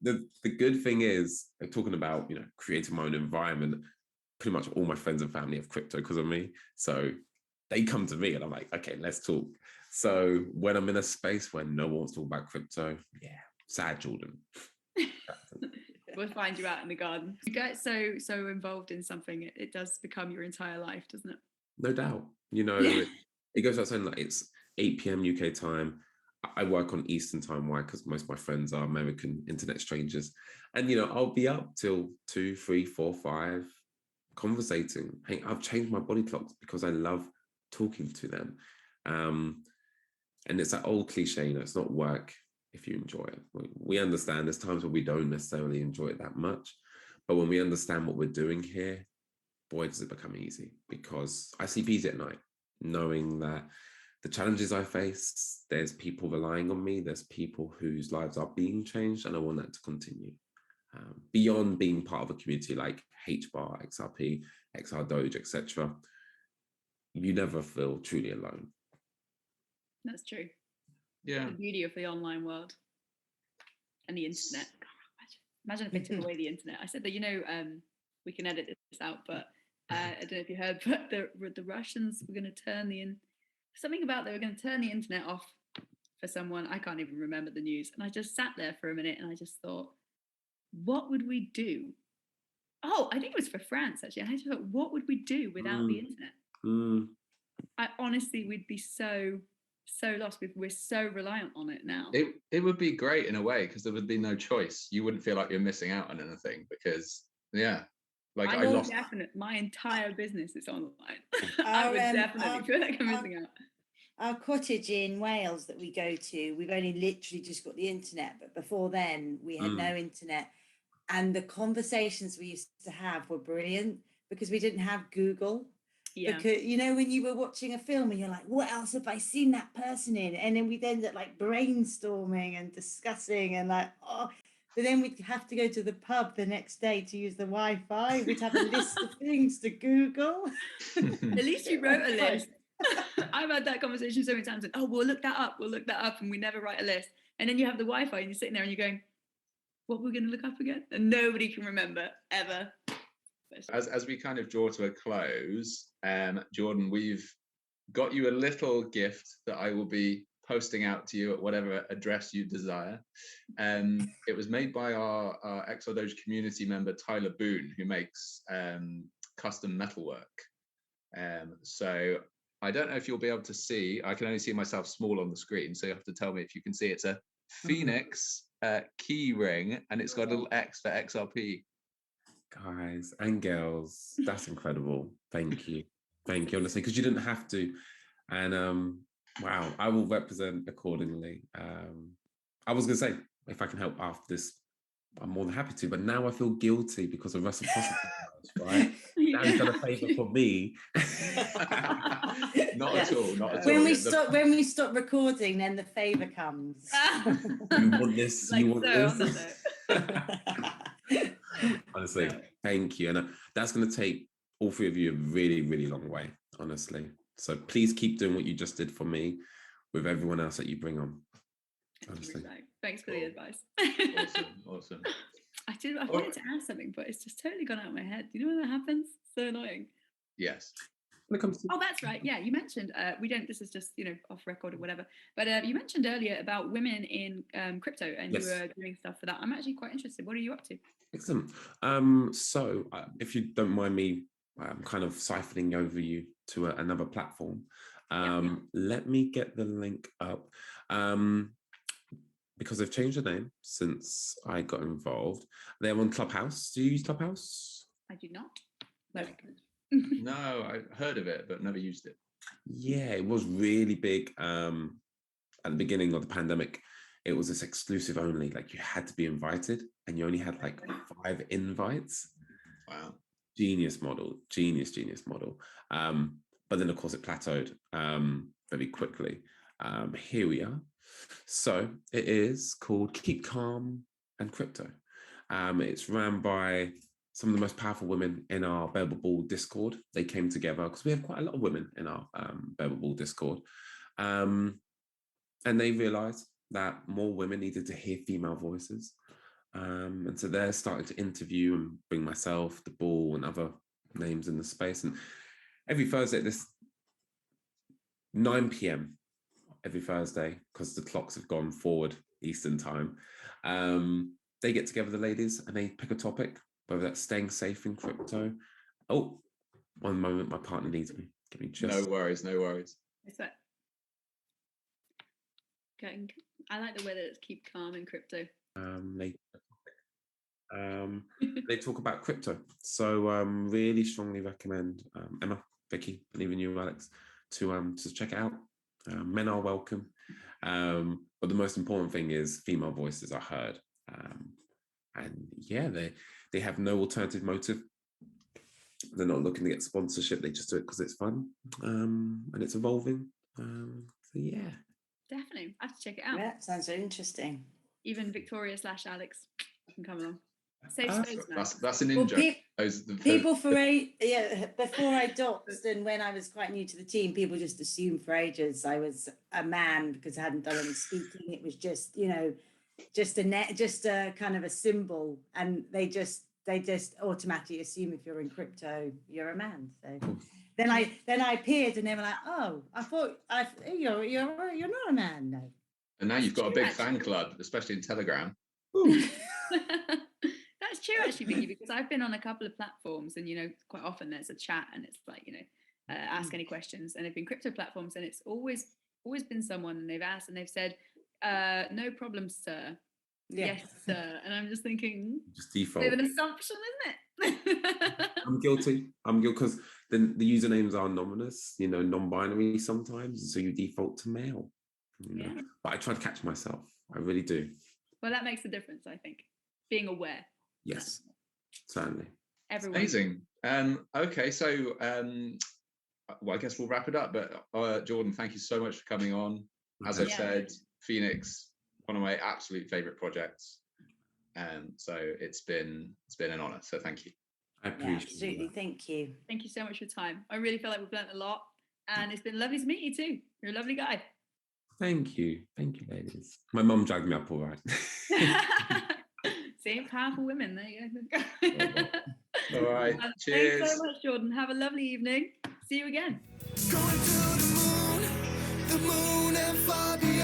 The good thing is, talking about, you know, creating my own environment, pretty much all my friends and family have crypto because of me. So they come to me and I'm like, okay, let's talk. So when I'm in a space where no one wants to talk about crypto, yeah, sad Jordan. We'll find you out in the garden. You get so involved in something, it does become your entire life, doesn't it? No doubt. You know, it goes without saying, like, it's 8 p.m. UK time. I work on Eastern time. Why? Because most of my friends are American internet strangers. And, you know, I'll be up till 2, 3, 4, 5, conversating. Hey, I've changed my body clocks because I love talking to them. And it's that old cliche, you know, it's not work if you enjoy it. We understand there's times where we don't necessarily enjoy it that much. But when we understand what we're doing here, boy, does it become easy, because I sleep easy at night, knowing that the challenges I face, there's people relying on me, there's people whose lives are being changed, and I want that to continue. beyond being part of a community like HBAR, XRP, XRdoge, etc., you never feel truly alone. That's true. Yeah. The beauty of the online world and the internet. God, imagine if they took away the internet. I said that, we can edit this out, but I don't know if you heard, but the Russians were going to turn they were going to turn the internet off for someone. I can't even remember the news. And I just sat there for a minute and I just thought, what would we do? Oh, I think it was for France, actually. I just thought, what would we do without the internet? I honestly, we'd be so lost. We're so reliant on it now. It would be great in a way, because there would be no choice. You wouldn't feel like you're missing out on anything, because I lost my entire business is online. I would definitely feel like I'm missing out. Our cottage in Wales that we go to, we've only literally just got the internet, but before then we had no internet. And the conversations we used to have were brilliant because we didn't have Google. Yeah. Because, when you were watching a film and you're like, what else have I seen that person in? And then we'd end up like brainstorming and discussing and like, but then we'd have to go to the pub the next day to use the Wi-Fi. We'd have a list of things to Google. At least you wrote a list. I've had that conversation so many times. And, we'll look that up. And we never write a list. And then you have the Wi-Fi and you're sitting there and you're going, what we're going to look up again? And nobody can remember, ever. As we kind of draw to a close, Jordan, we've got you a little gift that I will be posting out to you at whatever address you desire. It was made by our XRdoge community member, Tyler Boone, who makes custom metalwork. So I don't know if you'll be able to see. I can only see myself small on the screen, so you have to tell me if you can see. It's a Phoenix key ring, and it's got a little X for XRP. Guys and girls, that's incredible. Thank you, honestly, because you didn't have to. And wow, I will represent accordingly. I was gonna say, if I can help after this, I'm more than happy to, but now I feel guilty because of reciprocity, right? Now you've done a favor for me. Not at all. When we stop recording, then the favor comes. You want this? Like, you want this? Honestly, thank you. And that's going to take all three of you a really, really long way, honestly. So please keep doing what you just did for me with everyone else that you bring on. Honestly. Thanks for the advice. Awesome. I wanted to ask something, but it's just totally gone out of my head. You know when that happens? So annoying. Yes. That's right. Yeah, you mentioned this is just off record or whatever. But you mentioned earlier about women in crypto, and you were doing stuff for that. I'm actually quite interested. What are you up to? Excellent. So if you don't mind me, kind of siphoning over you to another platform. Let me get the link up. Because they've changed the name since I got involved. They're on Clubhouse. Do you use Clubhouse? I do not. No, I heard of it, but never used it. Yeah, it was really big at the beginning of the pandemic. It was this exclusive only, like you had to be invited and you only had like 5 invites. Wow. Genius model. But then of course it plateaued very quickly. Here we are. So it is called Keep Calm and Crypto. It's ran by some of the most powerful women in our Babel Ball Discord. They came together because we have quite a lot of women in our Babel Ball Discord. And they realized that more women needed to hear female voices. And so they're starting to interview and bring myself, the Ball, and other names in the space. And every Thursday at this 9 p.m. every Thursday, because the clocks have gone forward Eastern time, they get together, the ladies, and they pick a topic, whether that's staying safe in crypto. Oh, one moment, my partner needs me. Give me just... No worries. It's that. I like the way that it's keep calm in crypto. They talk about crypto. So really strongly recommend Emma, Vicky, and even you, Alex, to check it out. Men are welcome. But the most important thing is female voices are heard. And yeah, they have no alternative motive. They're not looking to get sponsorship. They just do it because it's fun and it's evolving. So yeah. Definitely. I have to check it out. Yeah, sounds interesting. Even Victoria / Alex can come along. Safe space, man. That's an Well, in-joke. people before I doxed and when I was quite new to the team, people just assumed for ages I was a man because I hadn't done any speaking. It was just, just a kind of a symbol, and they just automatically assume if you're in crypto, you're a man. So then I appeared, and they were like, "Oh, I thought you're not a man." No. And now you've got a big fan club, especially in Telegram. That's true, actually, Vicky, because I've been on a couple of platforms, and quite often there's a chat, and it's like ask any questions, and they've been crypto platforms, and it's always been someone, and they've asked, and they've said, "No problem, sir." Yeah. Yes, sir. And I'm just thinking, Just default. bit of an assumption, isn't it? I'm guilty because the usernames are anonymous, non-binary sometimes, so you default to male. Yeah. But I try to catch myself. I really do. Well, that makes a difference, I think. Being aware. Yes, certainly. Everyone. Amazing. Okay, so I guess we'll wrap it up. But Jordan, thank you so much for coming on. As I've said, Phoenix, one of my absolute favorite projects. So it's been an honor. So thank you. I appreciate absolutely. that. Thank you. Thank you so much for your time. I really feel like we've learned a lot, and it's been lovely to meet you too. You're a lovely guy. Thank you, ladies. My mum dragged me up all right. See, powerful women. There you go. All right. Cheers. Thanks so much, Jordan. Have a lovely evening. See you again. Going to the moon and far beyond.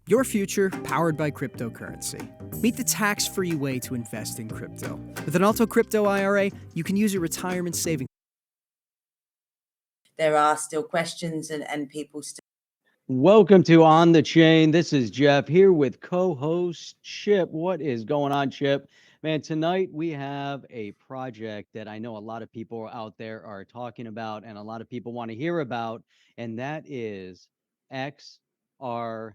Your future powered by cryptocurrency. Meet the tax-free way to invest in crypto. With an Alto Crypto IRA, you can use your retirement savings. There are still questions and people still. Welcome to On the Chain. This is Jeff here with co-host Chip. What is going on, Chip? Man, tonight we have a project that I know a lot of people out there are talking about and a lot of people want to hear about, and that is XRdoge.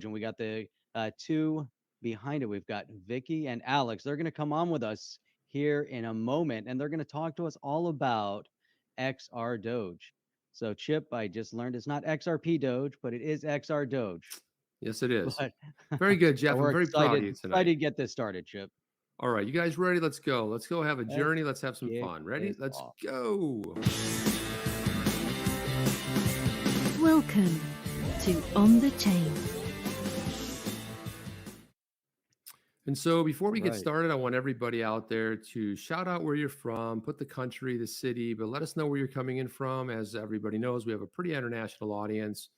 And we got the two behind it. We've got Vicky and Alex. They're going to come on with us here in a moment, and they're going to talk to us all about XRdoge. So, Chip, I just learned it's not XRP Doge, but it is XRdoge. Yes, it is. But Very good, Jeff. we're I'm very proud of you excited tonight. to get this started, Chip. All right, you guys ready? Let's go. Let's go have a Let's journey. Let's have some kick fun. Ready? this Let's off. go. Welcome to On the Chain. And so before we get Right. started, I want everybody out there to shout out where you're from, put the country, the city, but let us know where you're coming in from. As everybody knows, we have a pretty international audience,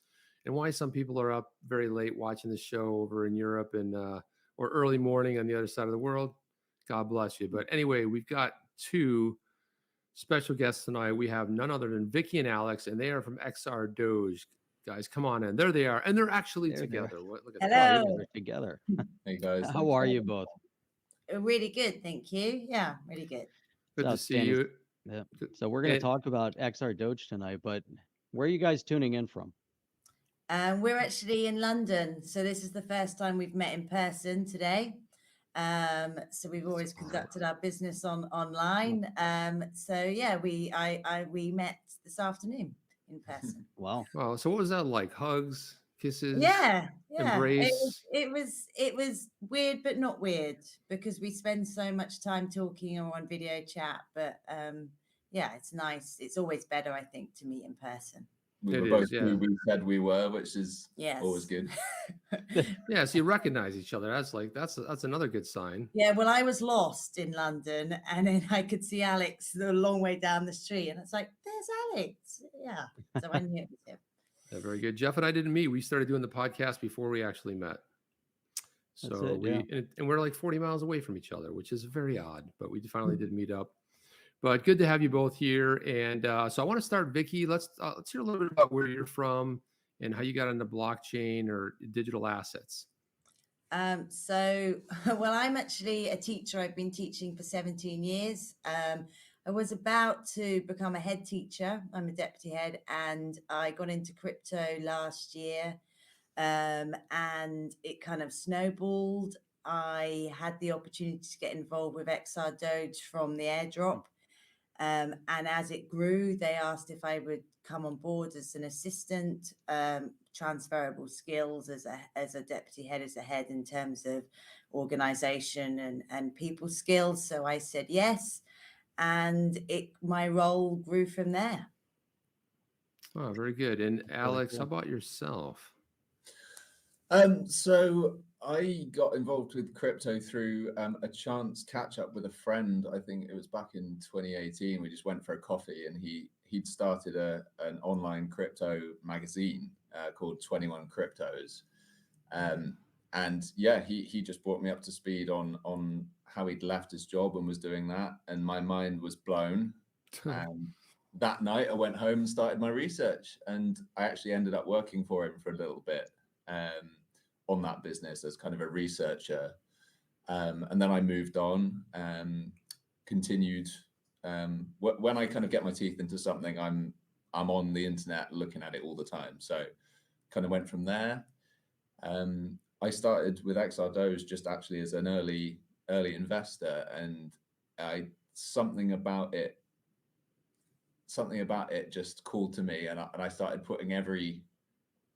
and why some people are up very late watching the show over in Europe and or early morning on the other side of the world. God bless you. But anyway, we've got two special guests tonight. We have none other than Vicky and Alex, and they are from XRdoge. Guys, come on in. There they are, and they're actually There they are. together. Look at Oh, that. Hello. you guys are together. Hey guys. How thanks are for you having me. both? Really good, thank you. Yeah, really good. Good to see you. Yeah. So we're going to And- talk about XRdoge tonight, but where are you guys tuning in from? We're actually in London, so this is the first time we've met in person today. So we've always conducted our business online. So yeah, we met this afternoon in person. Wow. Wow. So what was that like? Hugs, kisses, Yeah. embrace? It was weird, but not weird, because we spend so much time talking or on video chat. But yeah, it's nice. It's always better, I think, to meet in person. We It were is, both yeah. who we said we were, which is Yes. always good. Yeah, so you recognize each other. That's another good sign. Yeah, well, I was lost in London, and then I could see Alex the long way down the street, and it's like, there's Alex. Yeah, so I knew it was him. Yeah, very good. Jeff and I didn't meet. We started doing the podcast before we actually met. That's So it, yeah. and we're like 40 miles away from each other, which is very odd, but we finally did meet up. But good to have you both here. And so I want to start, Vicky. Let's hear a little bit about where you're from and how you got into blockchain or digital assets. So, well, I'm actually a teacher. I've been teaching for 17 years. I was about to become a head teacher. I'm a deputy head, and I got into crypto last year, and it kind of snowballed. I had the opportunity to get involved with XRdoge from the airdrop. And as it grew, they asked if I would come on board as an assistant, transferable skills as a deputy head, as a head in terms of organization and people skills. So I said yes, and my role grew from there. Oh, very good. And Alex, cool. how about yourself? So I got involved with crypto through a chance catch up with a friend. I think it was back in 2018. We just went for a coffee, and he'd started an online crypto magazine called 21 Cryptos. And yeah, he just brought me up to speed on how he'd left his job and was doing that, and my mind was blown. And that night I went home and started my research, and I actually ended up working for him for a little bit on that business as kind of a researcher. And then I moved on and continued. When I kind of get my teeth into something, I'm on the internet looking at it all the time. So kind of went from there. I started with XRdoge just actually as an early investor, and something about it just called to me, and I started putting every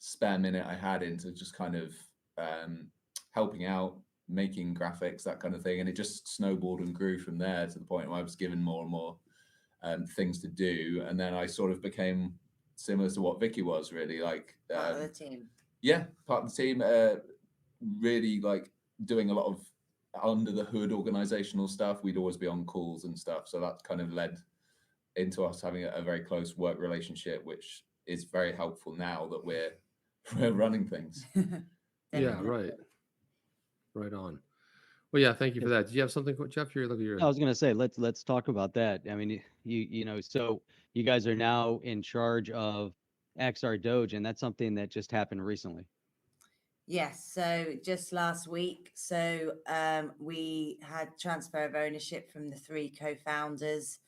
spare minute I had into just kind of helping out, making graphics, that kind of thing, and it just snowballed and grew from there to the point where I was given more and more things to do, and then I sort of became similar to what Vicky was, really, like Part of the team. Yeah, part of the team. Really like doing a lot of under the hood organizational stuff. We'd always be on calls and stuff, so that kind of led into us having a very close work relationship, which is very helpful now that we're running things. Yeah, right on. Well, yeah, thank you for that. Do you have something, Jeff? You're looking. I was going to say, let's talk about that. I mean, you know, so you guys are now in charge of XRdoge, and that's something that just happened recently. Yes, so just last week, so we had transfer of ownership from the three co-founders.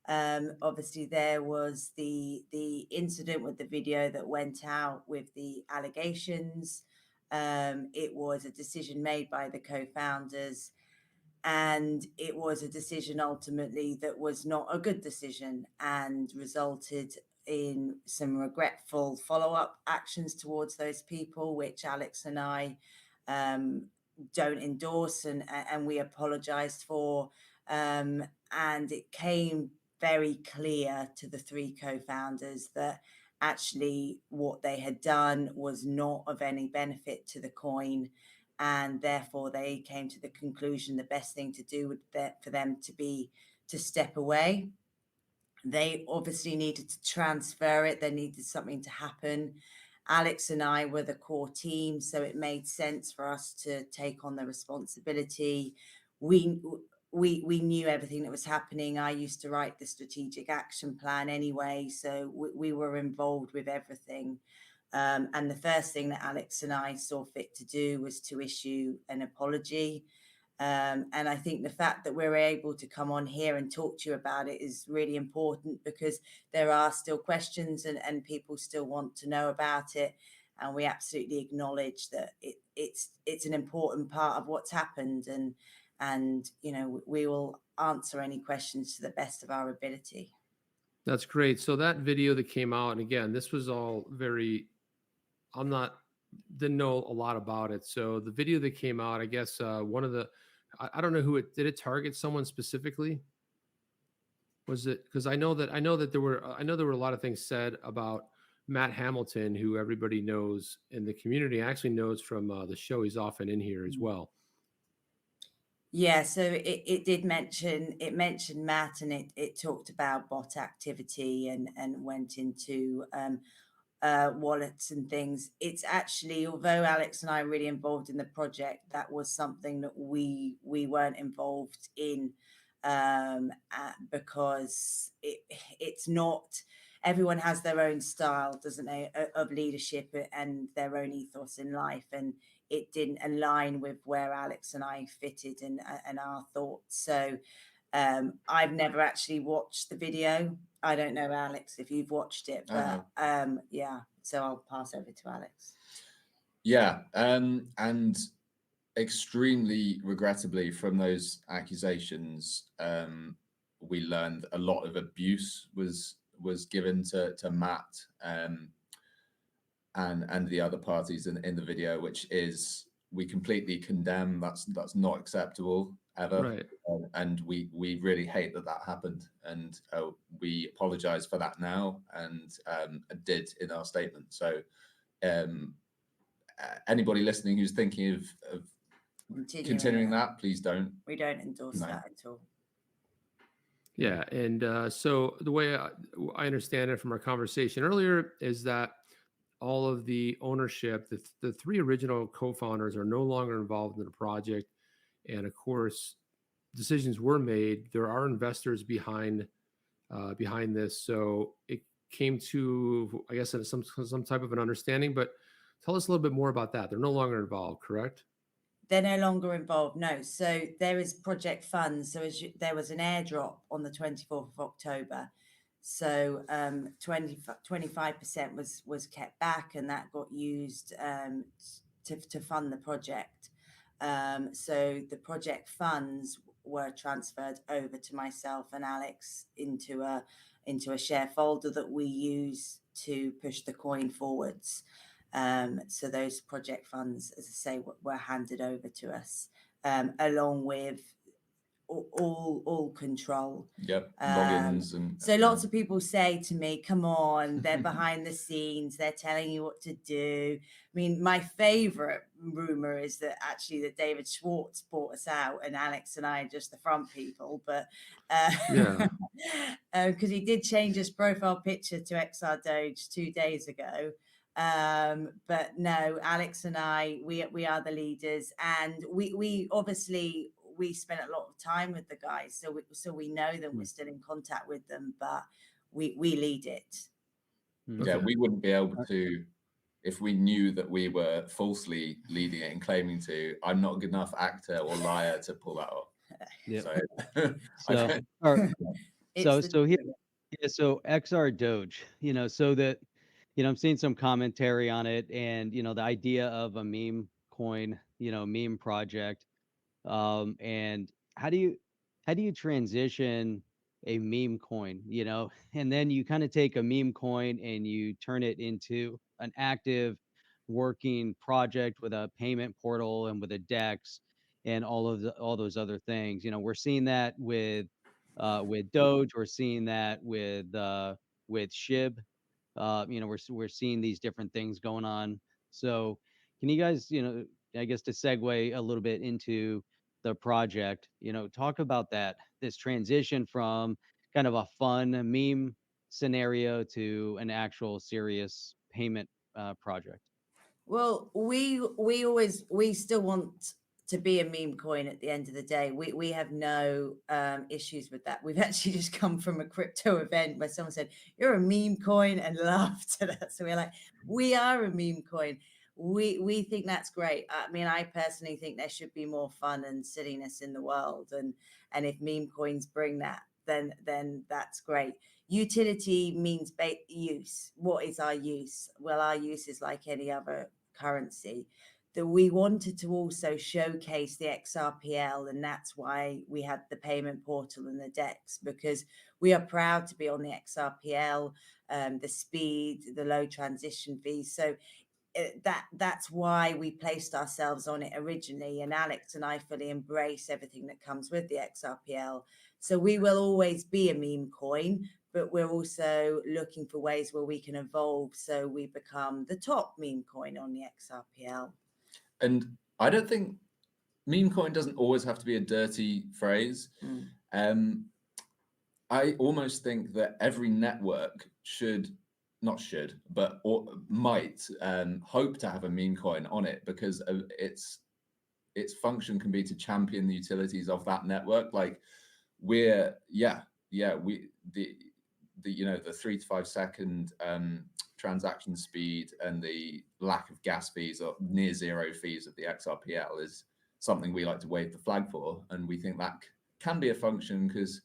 Obviously, there was the incident with the video that went out with the allegations. It was a decision made by the co-founders, and it was a decision ultimately that was not a good decision and resulted in some regretful follow-up actions towards those people, which Alex and I don't endorse, and we apologized for. And it came very clear to the three co-founders that actually what they had done was not of any benefit to the coin, and therefore they came to the conclusion the best thing to do would for them to step away. They obviously needed to transfer it. There needed something to happen. Alex and I were the core team, so it made sense for us to take on the responsibility. We knew everything that was happening. I used to write the strategic action plan anyway, so we were involved with everything. And the first thing that Alex and I saw fit to do was to issue an apology. And I think the fact that we're able to come on here and talk to you about it is really important, because there are still questions and people still want to know about it. And we absolutely acknowledge that it's an important part of what's happened. And you know, we will answer any questions to the best of our ability. That's great. So that video that came out, and again, this was all didn't know a lot about it. So the video that came out, I guess one of the, I don't know did it target someone specifically? Was it, because I know that there were a lot of things said about Matt Hamilton, who everybody knows in the community, actually knows from the show. He's often in here as well. Yeah, so it did mention Matt, and it talked about bot activity and went into wallets and things. It's actually, although Alex and I are really involved in the project, that was something that we weren't involved in, because it's not, everyone has their own style, doesn't they, of leadership and their own ethos in life, and it didn't align with where Alex and I fitted and our thoughts. So I've never actually watched the video. I don't know, Alex, if you've watched it, but yeah, so I'll pass over to Alex. Yeah, and extremely regrettably, from those accusations, we learned a lot of abuse was given to Matt and the other parties in the video, which is, we completely condemn. That's not acceptable ever. Right. And we really hate that happened, and we apologize for that now, and did in our statement. So anybody listening who's thinking of continuing that, please don't. We don't endorse that at all. Yeah, and so the way I understand it from our conversation earlier is that all of the ownership, the three original co-founders, are no longer involved in the project, and of course, decisions were made. There are investors behind this, so it came to, I guess, some type of an understanding. But tell us a little bit more about that. They're no longer involved, correct? They're no longer involved, no. So there is project funds. So there was an airdrop on the 24th of October. So 25% was kept back, and that got used to fund the project. So the project funds were transferred over to myself and Alex into a share folder that we use to push the coin forwards. So those project funds, as I say, were handed over to us, along with all control. Yep, logins and so lots of people say to me, come on, they're behind the scenes, they're telling you what to do. I mean, my favorite rumor is that actually that David Schwartz bought us out and Alex and I are just the front people, but Yeah. because he did change his profile picture to XRdoge 2 days ago. But no, Alex and I, we are the leaders, and we obviously, we spent a lot of time with the guys, so we know them. We're still in contact with them, but we lead it. Yeah, we wouldn't be able to, if we knew that we were falsely leading it and claiming to. I'm not a good enough actor or liar to pull that off. Yeah. So, So here, yeah, so XRdoge, so that, I'm seeing some commentary on it, and the idea of a meme coin, meme project. And how do you transition a meme coin, and then you kind of take a meme coin and you turn it into an active working project with a payment portal and with a DEX and all those other things. We're seeing that with Doge. We're seeing that with SHIB. We're seeing these different things going on. So can you guys, I guess, to segue a little bit into the project, talk about this transition from kind of a fun meme scenario to an actual serious payment project? Well, we still want to be a meme coin at the end of the day. We have no issues with that. We've actually just come from a crypto event where someone said, you're a meme coin, and laughed at us. So we're like, we are a meme coin. we think that's great. I mean, I personally think there should be more fun and silliness in the world, and if meme coins bring that, then that's great. Utility means use. What is our use? Well, our use is like any other currency. That we wanted to also showcase the XRPL, and that's why we had the payment portal and the DEX, because we are proud to be on the XRPL, the speed, the low transition fees. So that's why we placed ourselves on it originally, and Alex and I fully embrace everything that comes with the XRPL. So we will always be a meme coin, but we're also looking for ways where we can evolve so we become the top meme coin on the XRPL. And I don't think meme coin doesn't always have to be a dirty phrase. I almost think that every network might hope to have a meme coin on it, because its function can be to champion the utilities of that network. Like the 3 to 5 second transaction speed and the lack of gas fees or near zero fees of the XRPL is something we like to wave the flag for, and we think that can be a function because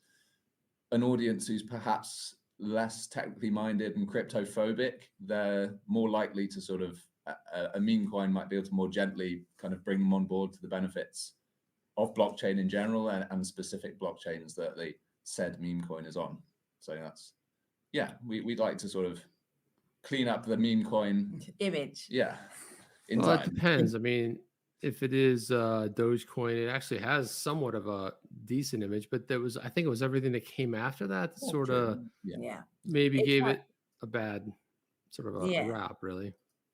an audience who's perhaps less technically minded and cryptophobic, they're more likely to sort of a meme coin might be able to more gently kind of bring them on board to the benefits of blockchain in general and specific blockchains that the said meme coin is on. So that's, we'd like to sort of clean up the meme coin image. Yeah. Well, it depends. I mean, if it is Dogecoin, it actually has somewhat of a decent image, but I think it was everything that came after that sort of maybe gave it a bad sort of a rap, really.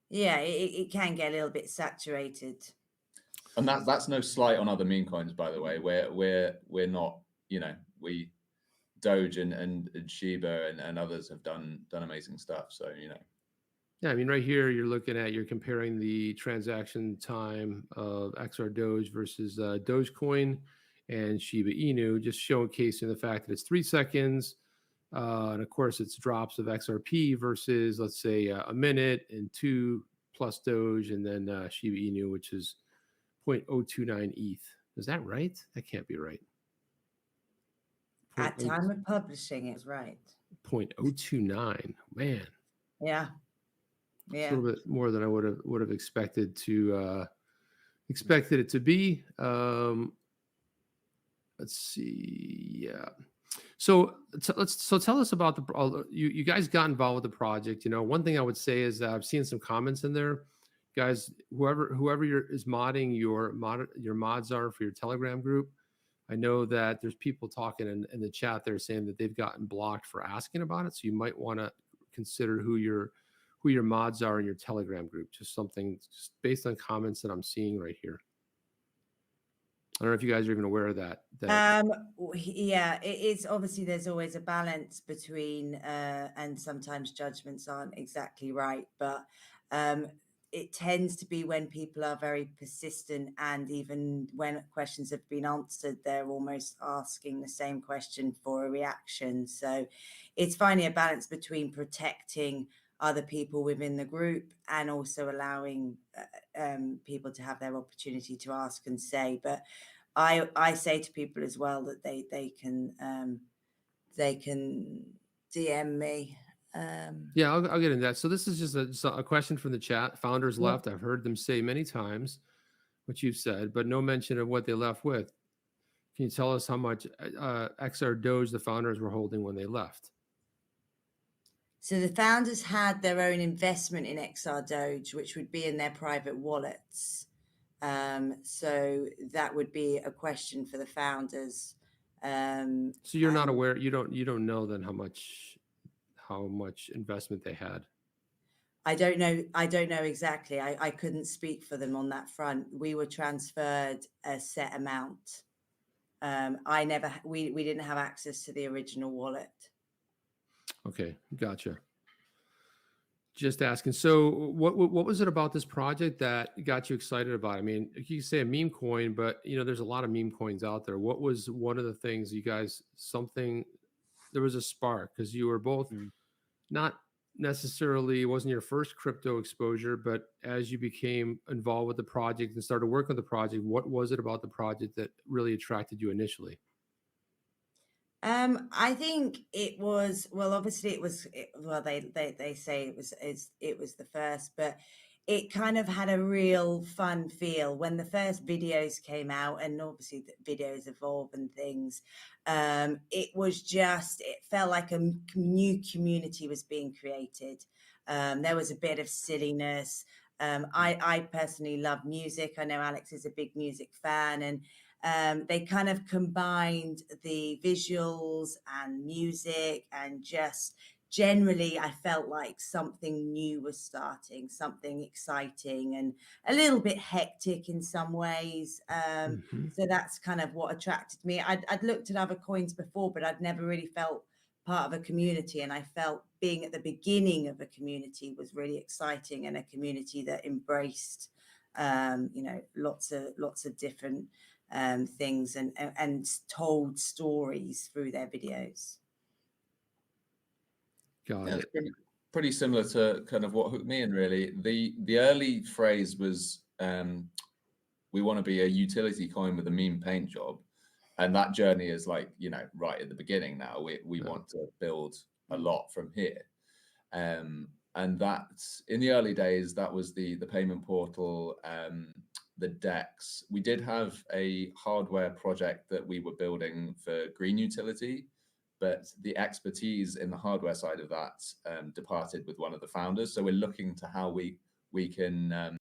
Yeah, it can get a little bit saturated. And that's no slight on other meme coins, by the way. We're not, we Doge and Shiba and others have done amazing stuff. So, Yeah, I mean, right here, you're comparing the transaction time of XRdoge versus Dogecoin and Shiba Inu, just showcasing the fact that it's 3 seconds. And of course, it's drops of XRP versus, let's say, a minute and 2 plus Doge, and then Shiba Inu, which is 0.029 ETH. Is that right? That can't be right. At time of publishing, it's right. 0.029, man. Yeah. Yeah. A little bit more than I would have expected it to be. Let's see. Yeah. So tell us about you guys got involved with the project. One thing I would say is that I've seen some comments in there, guys. Whoever is modding your mods are for your Telegram group. I know that there's people talking in the chat there saying that they've gotten blocked for asking about it. So you might want to consider who your mods are in your Telegram group. Just based on comments that I'm seeing right here. I don't know if you guys are even aware of that. Yeah, it's obviously there's always a balance between, and sometimes judgments aren't exactly right, but it tends to be when people are very persistent, and even when questions have been answered, they're almost asking the same question for a reaction. So it's finding a balance between protecting other people within the group and also allowing people to have their opportunity to ask and say. But I say to people as well that they can DM me. Yeah, I'll get into that. So this is just a question from the chat. Founders left. I've heard them say many times what you've said, but no mention of what they left with. Can you tell us how much XRdoge the founders were holding when they left? So the founders had their own investment in XRdoge, which would be in their private wallets. So that would be a question for the founders. So you're not aware. You don't know then how much investment they had. I don't know exactly. I couldn't speak for them on that front. We were transferred a set amount. We didn't have access to the original wallet. Okay, gotcha. Just asking. So what was it about this project that got you excited about it? I mean, you say a meme coin, but there's a lot of meme coins out there. What was one of the things you guys, there was a spark because you were both not necessarily, it wasn't your first crypto exposure, but as you became involved with the project and started working with the project, what was it about the project that really attracted you initially? I think it was, well, obviously well, they say it was the first, but it kind of had a real fun feel when the first videos came out, and obviously the videos evolve and things. It felt like a new community was being created. There was a bit of silliness. I personally love music. I know Alex is a big music fan, and they kind of combined the visuals and music, and just generally I felt like something new was starting, something exciting and a little bit hectic in some ways. So that's kind of what attracted me. I'd looked at other coins before, but I'd never really felt part of a community, and I felt being at the beginning of a community was really exciting, and a community that embraced lots of different things and told stories through their videos. Got It's it. pretty similar to kind of what hooked me in, really. The early phrase was, we want to be a utility coin with a meme paint job. And that journey is like, right at the beginning now. We want to build a lot from here. And that's, in the early days, that was the payment portal, the DEX. We did have a hardware project that we were building for green utility, but the expertise in the hardware side of that departed with one of the founders. So we're looking to how we can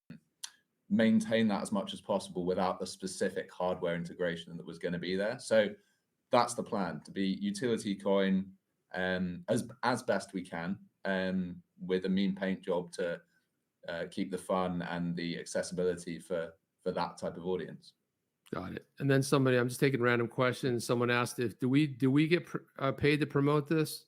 maintain that as much as possible without the specific hardware integration that was going to be there. So that's the plan, to be utility coin as best we can, with a meme paint job to keep the fun and the accessibility for that type of audience. Got it. And then somebody, I'm just taking random questions. Someone asked if do we get paid to promote this?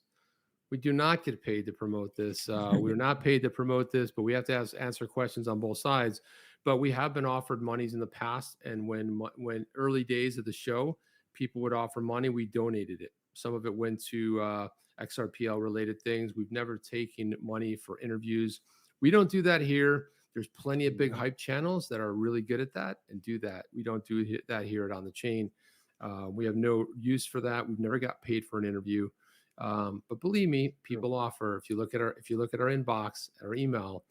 We do not get paid to promote this. We're not paid to promote this, but we have to answer questions on both sides. But we have been offered monies in the past, and when early days of the show, people would offer money, we donated it. Some of it went to XRPL related things. We've never taken money for interviews. We don't do that here. There's plenty of big hype channels that are really good at that and do that. We don't do that here at On the Chain. We have no use for that. We've never got paid for an interview. But believe me, people offer. If you look at our inbox, our email,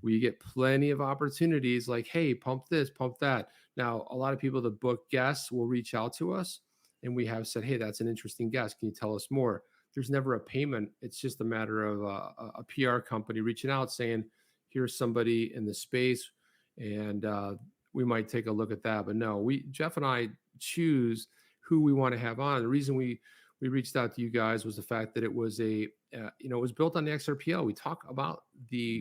we get plenty of opportunities like, hey, pump this, pump that. Now, a lot of people that book guests will reach out to us, and we have said, hey, that's an interesting guest. Can you tell us more? There's never a payment. It's just a matter of a PR company reaching out saying, here's somebody in the space, and we might take a look at that. But no, Jeff and I choose who we want to have on. The reason we reached out to you guys was the fact that it was it was built on the XRPL.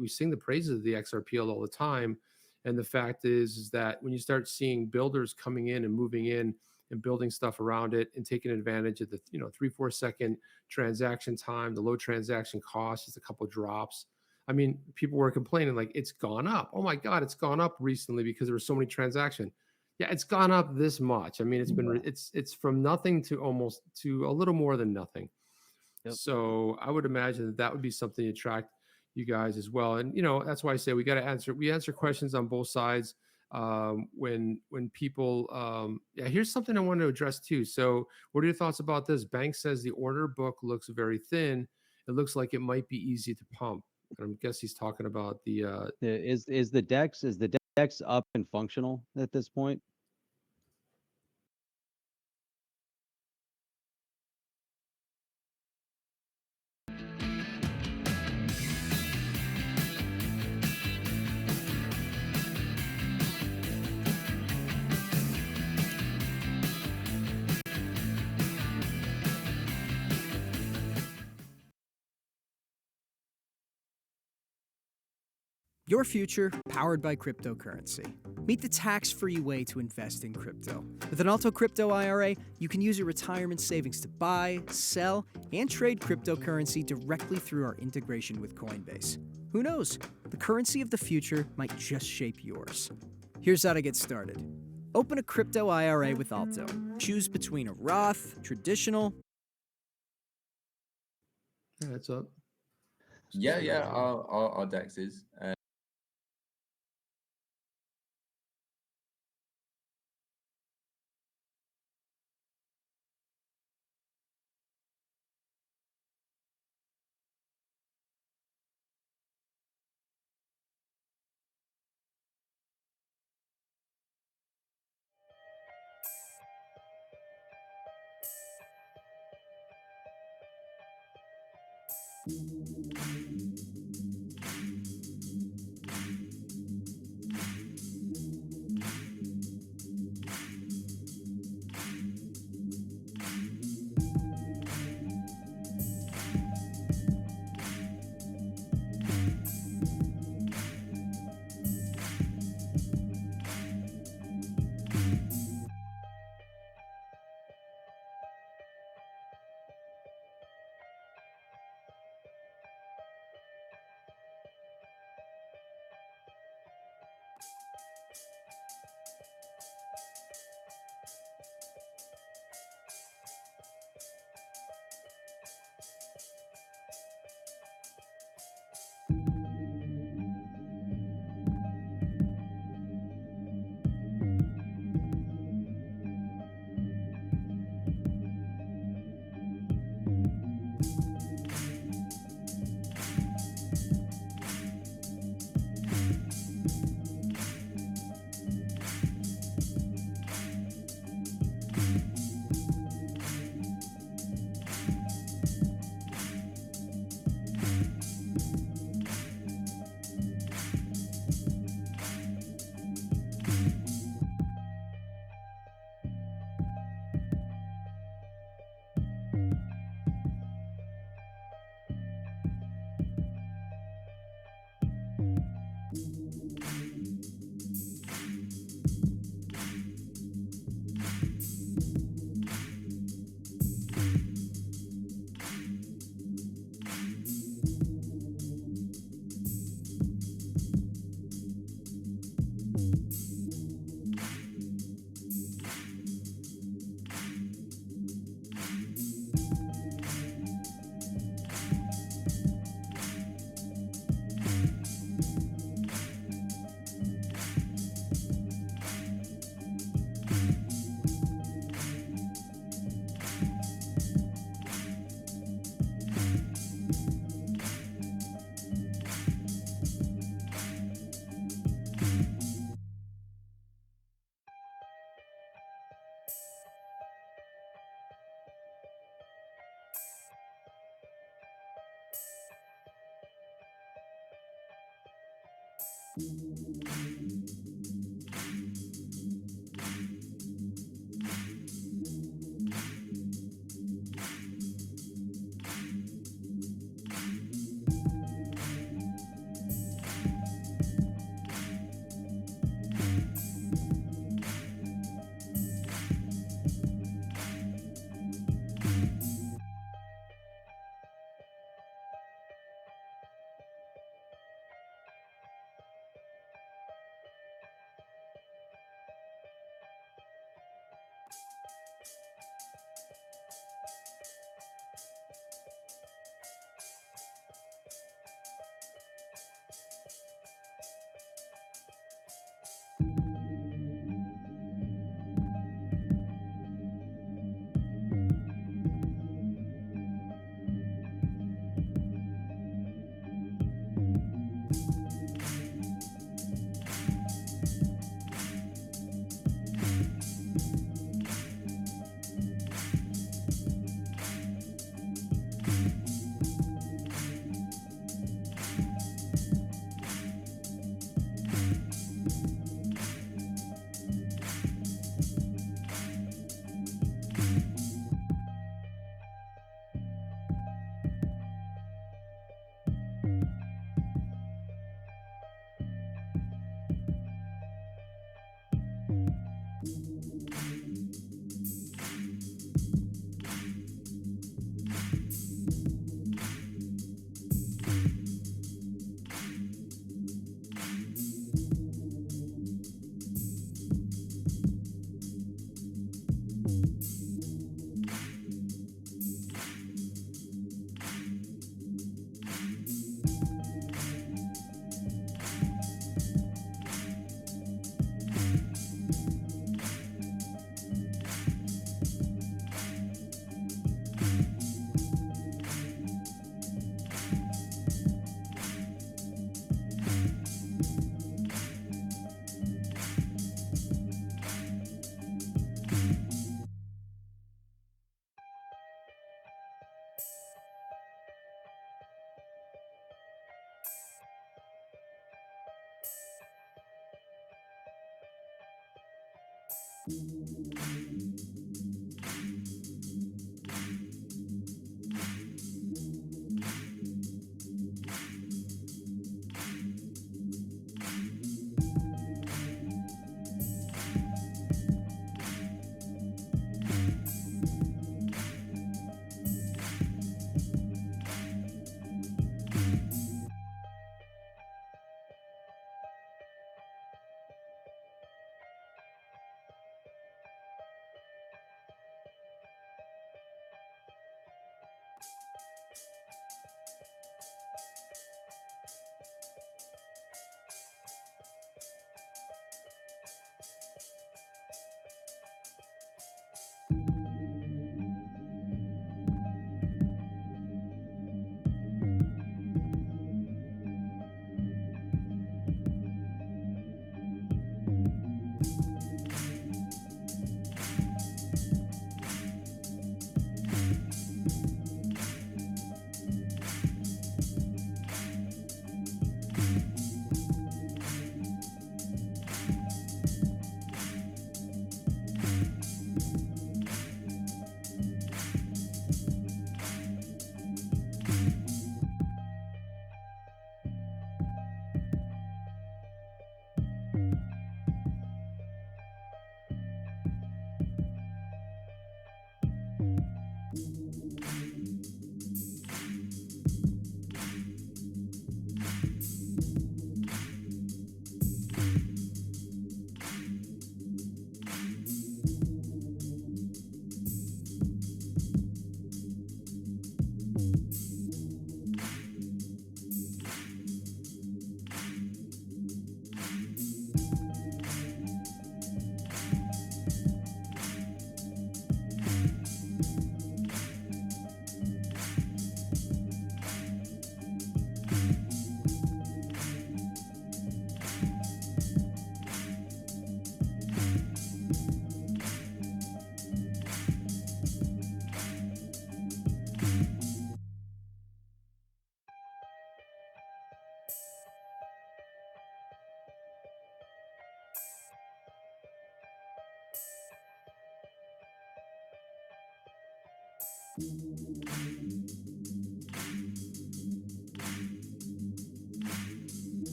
We sing the praises of the XRPL all the time. And the fact is that when you start seeing builders coming in and moving in and building stuff around it and taking advantage of the 3-4 second transaction time, the low transaction cost, just a couple of drops. I mean, people were complaining like it's gone up. Oh my God, it's gone up recently because there were so many transactions. Yeah, it's gone up this much. I mean, it's from nothing to a little more than nothing. Yep. So I would imagine that would be something to attract you guys as well. And that's why I say we answer questions on both sides. When people here's something I wanted to address too. So what are your thoughts about this? Bank says the order book looks very thin. It looks like it might be easy to pump. I guess he's talking about is the DEX up and functional at this point? Your future, powered by cryptocurrency. Meet the tax-free way to invest in crypto. With an Alto Crypto IRA, you can use your retirement savings to buy, sell, and trade cryptocurrency directly through our integration with Coinbase. Who knows? The currency of the future might just shape yours. Here's how to get started. Open a crypto IRA with Alto. Choose between a Roth, traditional. Yeah, that's up. Yeah, yeah, our Dex is.